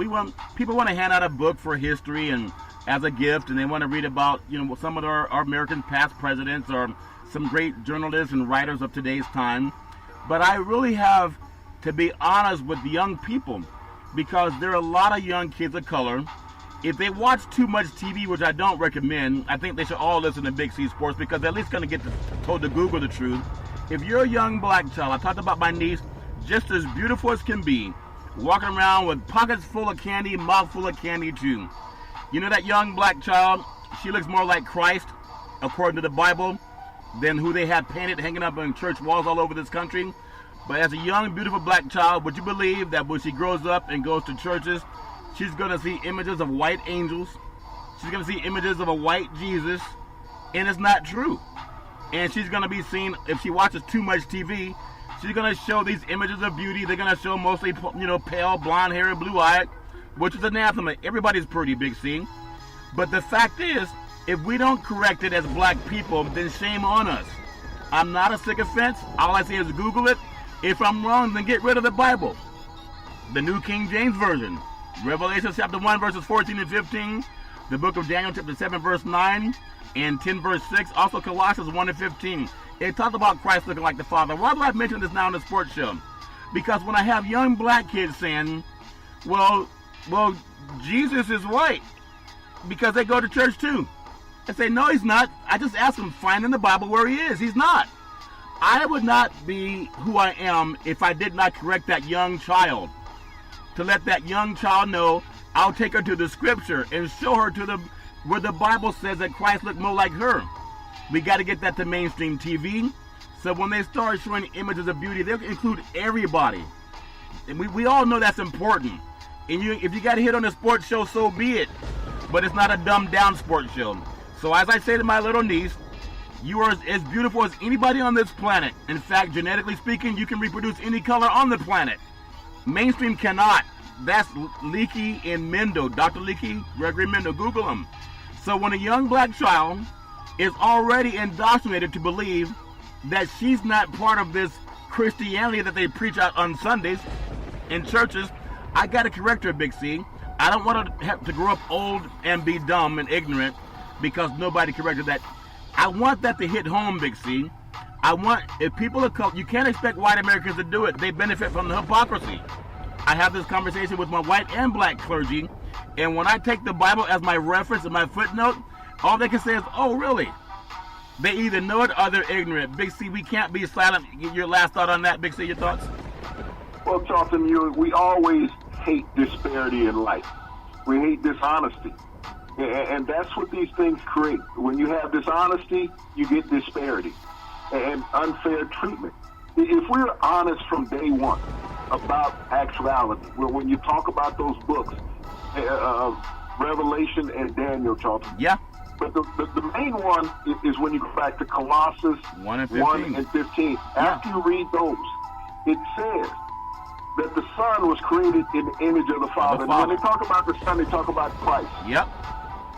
people want to hand out a book for history and as a gift, and they want to read about some of our American past presidents or some great journalists and writers of today's time. But I really have to be honest with the young people, because there are a lot of young kids of color. If they watch too much TV, which I don't recommend, I think they should all listen to Big C Sports, because they're at least going to get told to Google the truth. If you're a young black child, I talked about my niece, just as beautiful as can be, walking around with pockets full of candy, mouth full of candy too. You know, that young black child, she looks more like Christ, according to the Bible, than who they have painted hanging up on church walls all over this country. But as a young, beautiful black child, would you believe that when she grows up and goes to churches, she's going to see images of white angels? She's going to see images of a white Jesus, and it's not true. And she's going to be seeing, if she watches too much TV, she's going to show these images of beauty. They're going to show mostly, pale, blonde hair, blue-eyed, which is anathema. Everybody's pretty, Big C. But the fact is, if we don't correct it as black people, then shame on us. I'm not a sycophant. All I say is Google it. If I'm wrong, then get rid of the Bible. The New King James Version. Revelation chapter 1, verses 14 and 15. The book of Daniel chapter 7, verse 9 and 10, verse 6. Also Colossians 1 and 15. It talks about Christ looking like the Father. Why do I mention this now in the sports show? Because when I have young black kids saying, well, Jesus is white, because they go to church too. I say, no, he's not. I just ask them, find in the Bible where he is. He's not. I would not be who I am if I did not correct that young child. To let that young child know, I'll take her to the scripture and show her to where the Bible says that Christ looked more like her. We got to get that to mainstream TV. So when they start showing images of beauty, they'll include everybody. And we all know that's important. And if you got hit on a sports show, so be it. But it's not a dumbed down sports show. So as I say to my little niece, you are as beautiful as anybody on this planet. In fact, genetically speaking, you can reproduce any color on the planet. Mainstream cannot. That's Leakey and Mendo. Dr. Leakey, Gregory Mendo, Google him. So when a young black child is already indoctrinated to believe that she's not part of this Christianity that they preach out on Sundays in churches, I got to correct her, Big C. I don't want her to have to grow up old and be dumb and ignorant because nobody corrected that. I want that to hit home, Big C. I want, if people are color, you can't expect white Americans to do it. They benefit from the hypocrisy. I have this conversation with my white and black clergy, and when I take the Bible as my reference and my footnote, all they can say is, oh, really? They either know it or they're ignorant. Big C, we can't be silent. Your last thought on that, Big C, your thoughts? Well, Charlton, we always hate disparity in life. We hate dishonesty. And that's what these things create. When you have dishonesty, you get disparity and unfair treatment. If we're honest from day one about actuality, when you talk about those books, Revelation and Daniel, Charlton. Yeah. But the main one is when you go back to Colossus 1 and 15. Yeah. After you read those, it says that the Son was created in the image of the Father. And when they talk about the Son, they talk about Christ. Yep.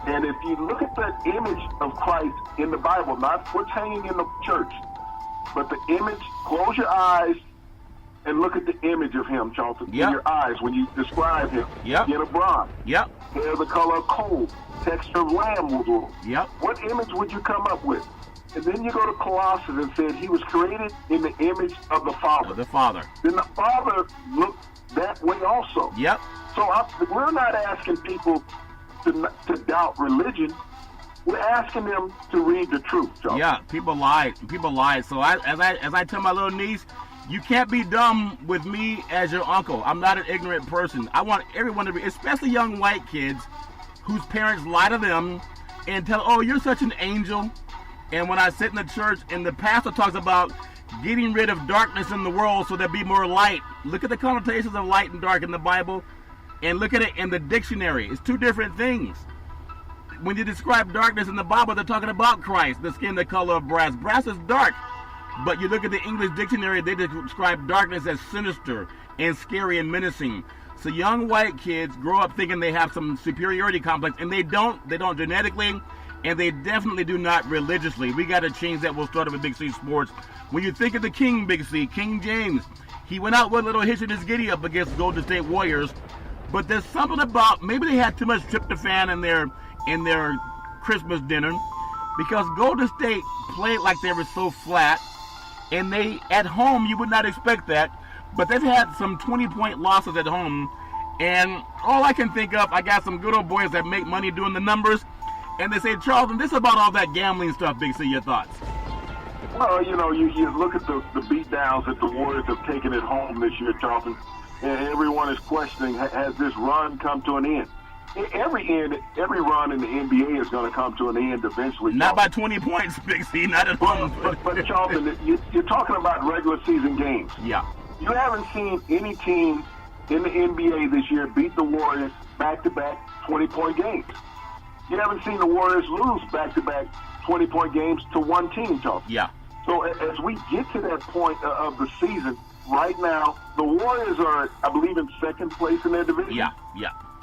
And if you look at that image of Christ in the Bible, not what's hanging in the church, but the image, close your eyes and look at the image of him, Charlton, in your eyes when you describe him. Yep. Skin of bronze. Yep. Hair the color of coal. Texture of lamb wool. Yep. What image would you come up with? And then you go to Colossus and said he was created in the image of the Father. Then the Father looked that way also. Yep. So we're not asking people to doubt religion. We're asking them to read the truth, Charles. Yeah, people lie. So as I tell my little niece, you can't be dumb with me as your uncle. I'm not an ignorant person. I want everyone to be, especially young white kids whose parents lie to them and tell, oh, you're such an angel. And when I sit in the church and the pastor talks about getting rid of darkness in the world so there'll be more light. Look at the connotations of light and dark in the Bible and look at it in the dictionary. It's two different things. When you describe darkness in the Bible, they're talking about Christ, the skin, the color of brass. Brass is dark. But you look at the English dictionary, they describe darkness as sinister and scary and menacing. So young white kids grow up thinking they have some superiority complex, and they don't. They don't genetically, and they definitely do not religiously. We got to change that. We'll start with Big C Sports. When you think of the King, Big C, King James, he went out with a little hitch in his giddy up against Golden State Warriors. But there's something about, maybe they had too much tryptophan in their Christmas dinner, because Golden State played like they were so flat. And they, at home, you would not expect that. But they've had some 20-point losses at home. And all I can think of, I got some good old boys that make money doing the numbers. And they say, Charlton, this is about all that gambling stuff, Big C. Your thoughts? Well, you look at the beatdowns that the Warriors have taken at home this year, Charlton, and everyone is questioning, has this run come to an end? Every run in the NBA is going to come to an end eventually. Not by 20 points, Big C, not at home. But Charlton, you're talking about regular season games. Yeah. You haven't seen any team in the NBA this year beat the Warriors back-to-back 20-point games. You haven't seen the Warriors lose back-to-back 20-point games to one team, Charlton. Yeah. So as we get to that point of the season, right now, the Warriors are, I believe, in second place in their division. Yeah.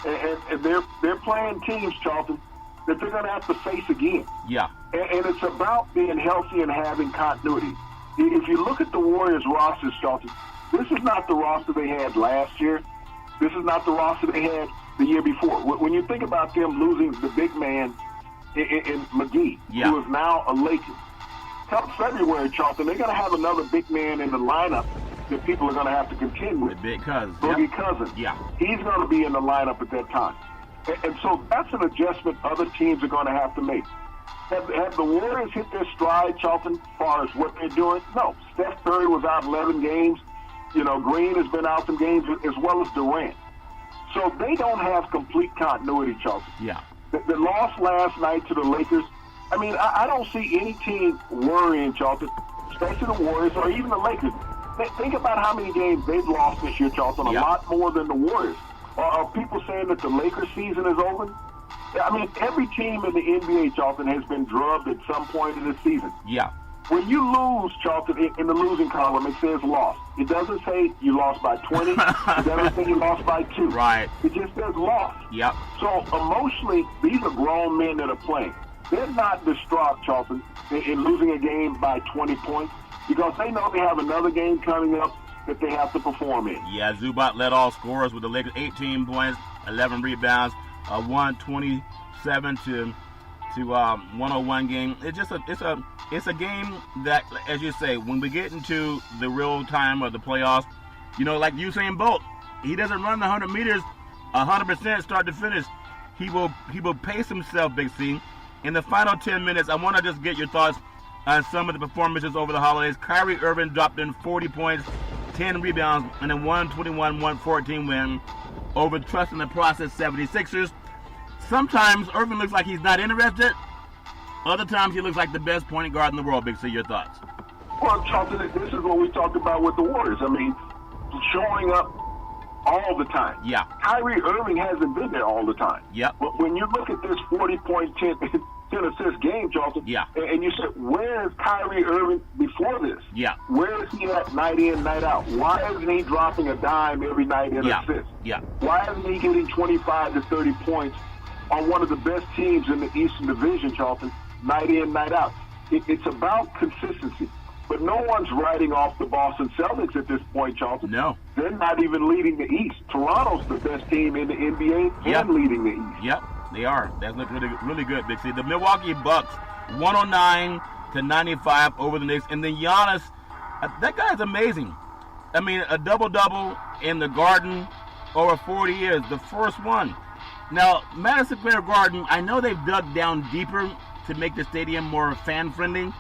And they're playing teams, Charlton, that they're going to have to face again. Yeah. And it's about being healthy and having continuity. If you look at the Warriors rosters, Charlton, this is not the roster they had last year. This is not the roster they had the year before. When you think about them losing the big man in McGee, who is now a Laker, come February, Charlton, they're going to have another big man in the lineup that people are going to have to contend with. Big Cousins. Boogie Cousins. Yeah. He's going to be in the lineup at that time. And so that's an adjustment other teams are going to have to make. Have the Warriors hit their stride, Charlton, as far as what they're doing? No. Steph Curry was out 11 games. Green has been out some games, as well as Durant. So they don't have complete continuity, Charlton. Yeah. The loss last night to the Lakers, I mean, I don't see any team worrying, Charlton, especially the Warriors or even the Lakers. Think about how many games they've lost this year, Charlton, a lot more than the Warriors. Are people saying that the Lakers season is over? I mean, every team in the NBA, Charlton, has been drubbed at some point in the season. Yeah. When you lose, Charlton, in the losing column, it says lost. It doesn't say you lost by 20. It doesn't say you lost by 2. Right. It just says lost. Yep. So emotionally, these are grown men that are playing. They're not distraught, Charlton, in losing a game by 20 points because they know they have another game coming up that they have to perform in. Yeah, Zubac led all scorers with the Lakers, 18 points, 11 rebounds, 127 to 101 game. It's a game that, as you say, when we get into the real time of the playoffs, like Usain Bolt, he doesn't run the 100 meters 100% start to finish. He will pace himself, Big C. In the final 10 minutes, I want to just get your thoughts on some of the performances over the holidays. Kyrie Irving dropped in 40 points, 10 rebounds, and a 121-114 win over the Trust in the Process 76ers. Sometimes Irving looks like he's not interested. Other times he looks like the best point guard in the world. Big C, your thoughts? Well, Charlton, this is what we talked about with the Warriors. I mean, showing up all the time. Yeah. Kyrie Irving hasn't been there all the time. Yep. But when you look at this 40-point, 10-assist game, Charlton, and you said, where is Kyrie Irving before this? Yeah. Where is he at night in, night out? Why isn't he dropping a dime every night in assists? Yeah. Why isn't he getting 25 to 30 points on one of the best teams in the Eastern Division, Charlton, night in, night out? It's about consistency. But no one's writing off the Boston Celtics at this point, Charlton. No. They're not even leading the East. Toronto's the best team in the NBA and leading the East. Yep, they are. That looks really, really good, Big C. The Milwaukee Bucks, 109-95 over the Knicks. And then Giannis, that guy's amazing. I mean, a double-double in the Garden over 40 years, the first one. Now, Madison Square Garden, I know they've dug down deeper to make the stadium more fan-friendly.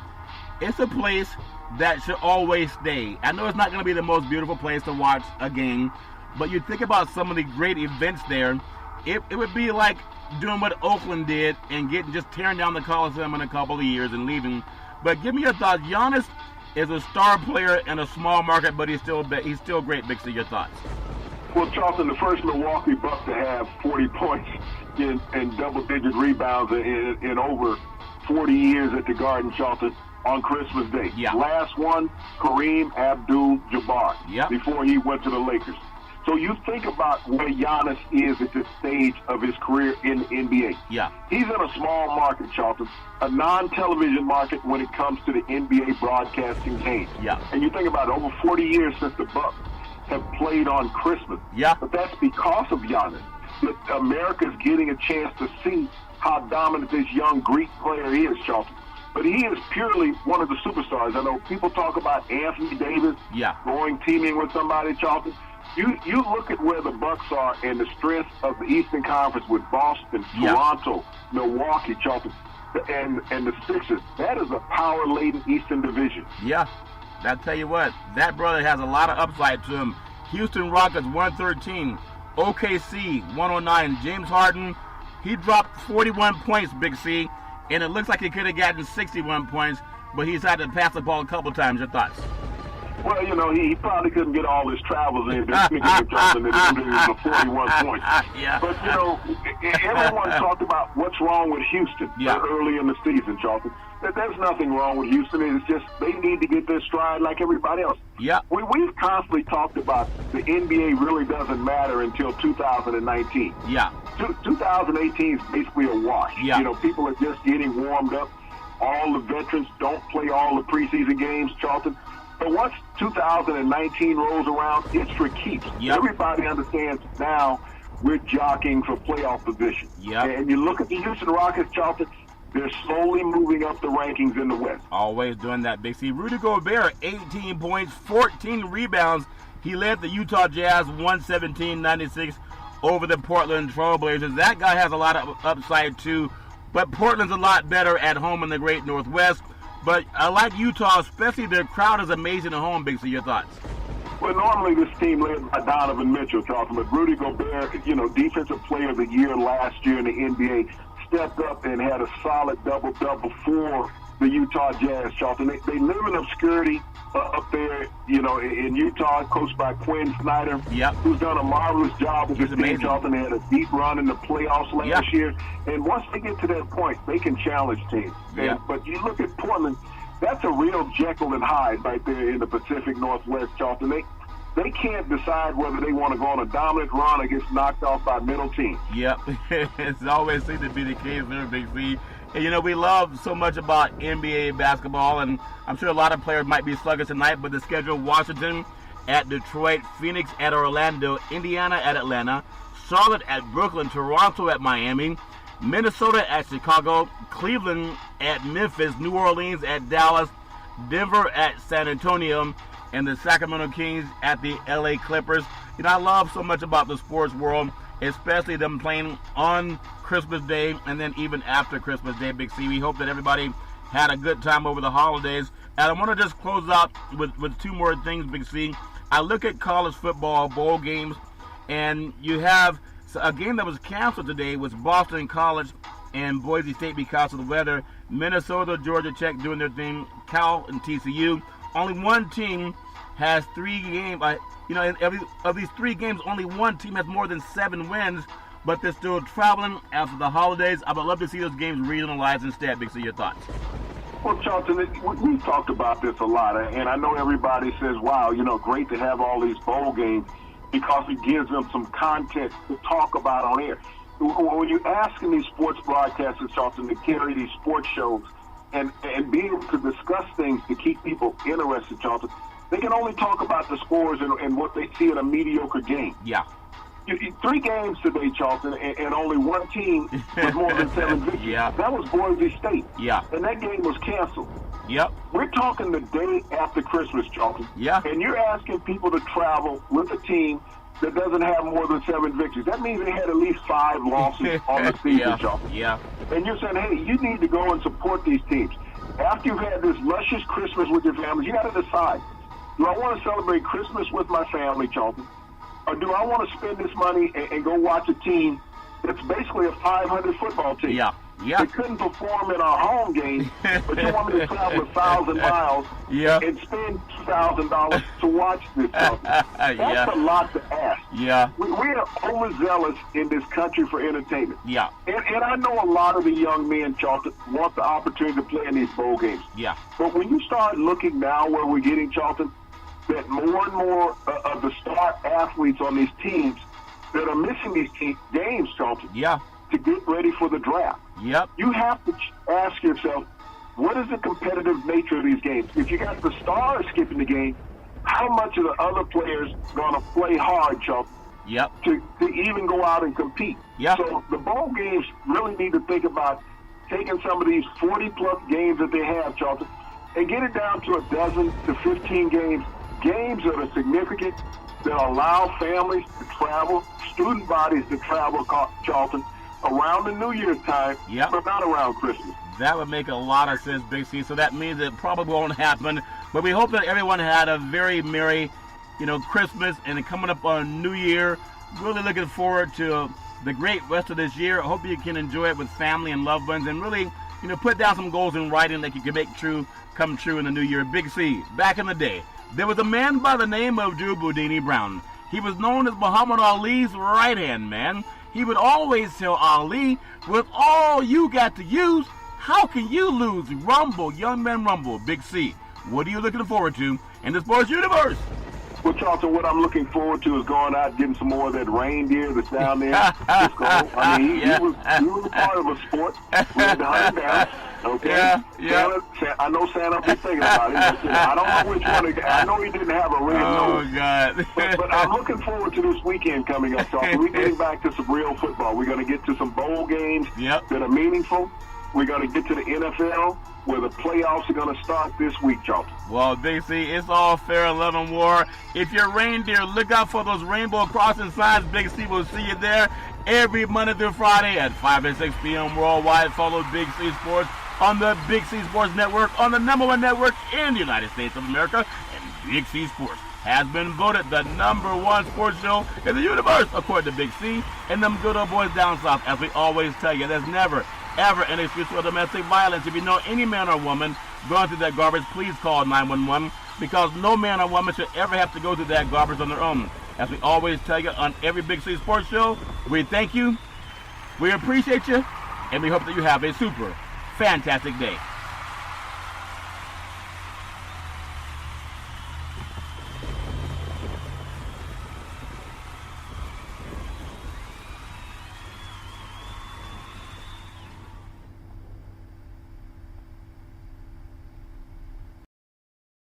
It's a place that should always stay. I know it's not going to be the most beautiful place to watch a game, but you think about some of the great events there, it would be like doing what Oakland did and just tearing down the Coliseum in a couple of years and leaving. But give me your thoughts. Giannis is a star player in a small market, but he's still great. Big C, your thoughts? Well, Charlton, the first Milwaukee Bucks to have 40 points and double-digit rebounds in over 40 years at the Garden, Charlton, on Christmas Day. Yeah. Last one, Kareem Abdul-Jabbar, before he went to the Lakers. So you think about where Giannis is at this stage of his career in the NBA. Yeah. He's in a small market, Charlton, a non-television market when it comes to the NBA broadcasting game. Yeah. And you think about it, over 40 years since the Bucks have played on Christmas. Yeah. But that's because of Giannis. That America's getting a chance to see how dominant this young Greek player is, Charlton. but he is purely one of the superstars. I know people talk about Anthony Davis going teaming with somebody, Charlton. You look at where the Bucks are and the strength of the Eastern Conference with Boston, Toronto, Milwaukee, Charlton, and the Sixers. That is a power-laden Eastern Division. Yeah, I tell you what, that brother has a lot of upside to him. Houston Rockets 113, OKC 109. James Harden, he dropped 41 points, Big C, and it looks like he could have gotten 61 points, but he's had to pass the ball a couple times. Your thoughts? Well, you know, he probably couldn't get all his travels in. They're speaking of Charlton, and the 41 points. Yeah. But, you know, everyone talked about what's wrong with Houston early in the season, Charlton. There's nothing wrong with Houston. It's just they need to get their stride like everybody else. Yeah. We've constantly talked about the NBA really doesn't matter until 2019. Yeah. 2018 is basically a wash. Yeah. You know, people are just getting warmed up. All the veterans don't play all the preseason games, Charlton. But once 2019 rolls around, it's for keeps. Yep. Everybody understands now we're jockeying for playoff position. Yep. And you look at the Houston Rockets, Charlton, they're slowly moving up the rankings in the West. Always doing that, Big C. Rudy Gobert, 18 points, 14 rebounds. He led the Utah Jazz 117-96 over the Portland Trail Blazers. That guy has a lot of upside, too. But Portland's a lot better at home in the Great Northwest. But I like Utah, especially their crowd is amazing at home, Big C. Your thoughts? Well, normally this team led by Donovan Mitchell, Charlton, but Rudy Gobert, you know, Defensive Player of the Year last year in the NBA, stepped up and had a solid double-double for the Utah Jazz, Charlton. They live in obscurity up there, you know, in Utah, coached by Quinn Snyder, who's done a marvelous job with this team, Charlton. They had a deep run in the playoffs last year. And once they get to that point, they can challenge teams. But you look at Portland, that's a real Jekyll and Hyde right there in the Pacific Northwest, Charlton. They can't decide whether they want to go on a dominant run or get knocked off by middle teams. Yep. It's always seemed to be the case there, Big C. And, you know, we love so much about NBA basketball, and I'm sure a lot of players might be sluggish tonight, but the schedule: Washington at Detroit, Phoenix at Orlando, Indiana at Atlanta, Charlotte at Brooklyn, Toronto at Miami, Minnesota at Chicago, Cleveland at Memphis, New Orleans at Dallas, Denver at San Antonio, and the Sacramento Kings at the LA Clippers. You know, I love so much about the sports world, especially them playing on Christmas Day and then even after Christmas Day, Big C. We hope that everybody had a good time over the holidays. And I want to just close out with two more things, Big C. I look at college football bowl games, and you have a game that was canceled today was Boston College and Boise State because of the weather. Minnesota, Georgia Tech doing their thing, Cal and TCU. Only one team has 3 games. You know, of these 3 games, only one team has more than 7 wins, but they're still traveling after the holidays. I would love to see those games regionalized instead. Big C, your thoughts? Well, Charlton, we've talked about this a lot, and I know everybody says, wow, you know, great to have all these bowl games because it gives them some content to talk about on air. When you're asking these sports broadcasters, Charlton, to carry these sports shows and be able to discuss things to keep people interested, Charlton, they can only talk about the scores and what they see in a mediocre game. Yeah. 3 games today, Charlton, and only one team with more than 7 victories. That was Boise State. And that game was canceled. We're talking the day after Christmas, Charlton. And you're asking people to travel with a team that doesn't have more than 7 victories. That means they had at least 5 losses on the season, Charlton. And you're saying, hey, you need to go and support these teams. After you've had this luscious Christmas with your families, you got to decide, do I want to celebrate Christmas with my family, Charlton? Or do I want to spend this money and go watch a team that's basically a 500 football team? They couldn't perform in our home game, but you want me to travel 1,000 miles and spend $2,000 to watch this stuff. That's a lot to ask. We are overzealous in this country for entertainment. And I know a lot of the young men, Charlton, want the opportunity to play in these bowl games. But when you start looking now where we're getting, Charlton, that more and more of the star athletes on these teams that are missing these games, Charlton, to get ready for the draft. You have to ask yourself, what is the competitive nature of these games? If you got the stars skipping the game, how much are the other players going to play hard, Charlton, to even go out and compete? So the bowl games really need to think about taking some of these 40-plus games that they have, Charlton, and get it down to a dozen to 15 games that are significant, that allow families to travel, student bodies to travel, Charlton, around the New Year's time, but not around Christmas. That would make a lot of sense, Big C. So that means it probably won't happen. But we hope that everyone had a very merry, Christmas and coming up on New Year. Really looking forward to the great rest of this year. I hope you can enjoy it with family and loved ones and really, put down some goals in writing that you can make come true in the new year. Big C, back in the day, there was a man by the name of Drew Boudini Brown. He was known as Muhammad Ali's right-hand man. He would always tell Ali, with all you got to use, how can you lose? Rumble, young man, rumble. Big C, what are you looking forward to in the sports universe? Well, Charlton, what I'm looking forward to is going out, getting some more of that reindeer that's down there. I mean, he was a part of a sport. We had to hunt him down. Okay? Yeah. I know Santa was thinking about it. I don't know which one. I know he didn't have a red nose. Oh, God. But I'm looking forward to this weekend coming up, Charlton. We're getting back to some real football. We're going to get to some bowl games that are meaningful. We're going to get to the NFL, where the playoffs are going to start this week, Charlton. Well, Big C, it's all fair in love and war. If you're reindeer, look out for those rainbow crossing signs. Big C will see you there every Monday through Friday at 5 and 6 p.m. worldwide. Follow Big C Sports on the Big C Sports Network, on the #1 network in the United States of America. And Big C Sports has been voted the #1 sports show in the universe, according to Big C and them good old boys down south. As we always tell you, there's never ever an excuse for domestic violence. If you know any man or woman going through that garbage, please call 911, because no man or woman should ever have to go through that garbage on their own. As we always tell you on every Big C Sports show, we thank you, we appreciate you, and we hope that you have a super fantastic day.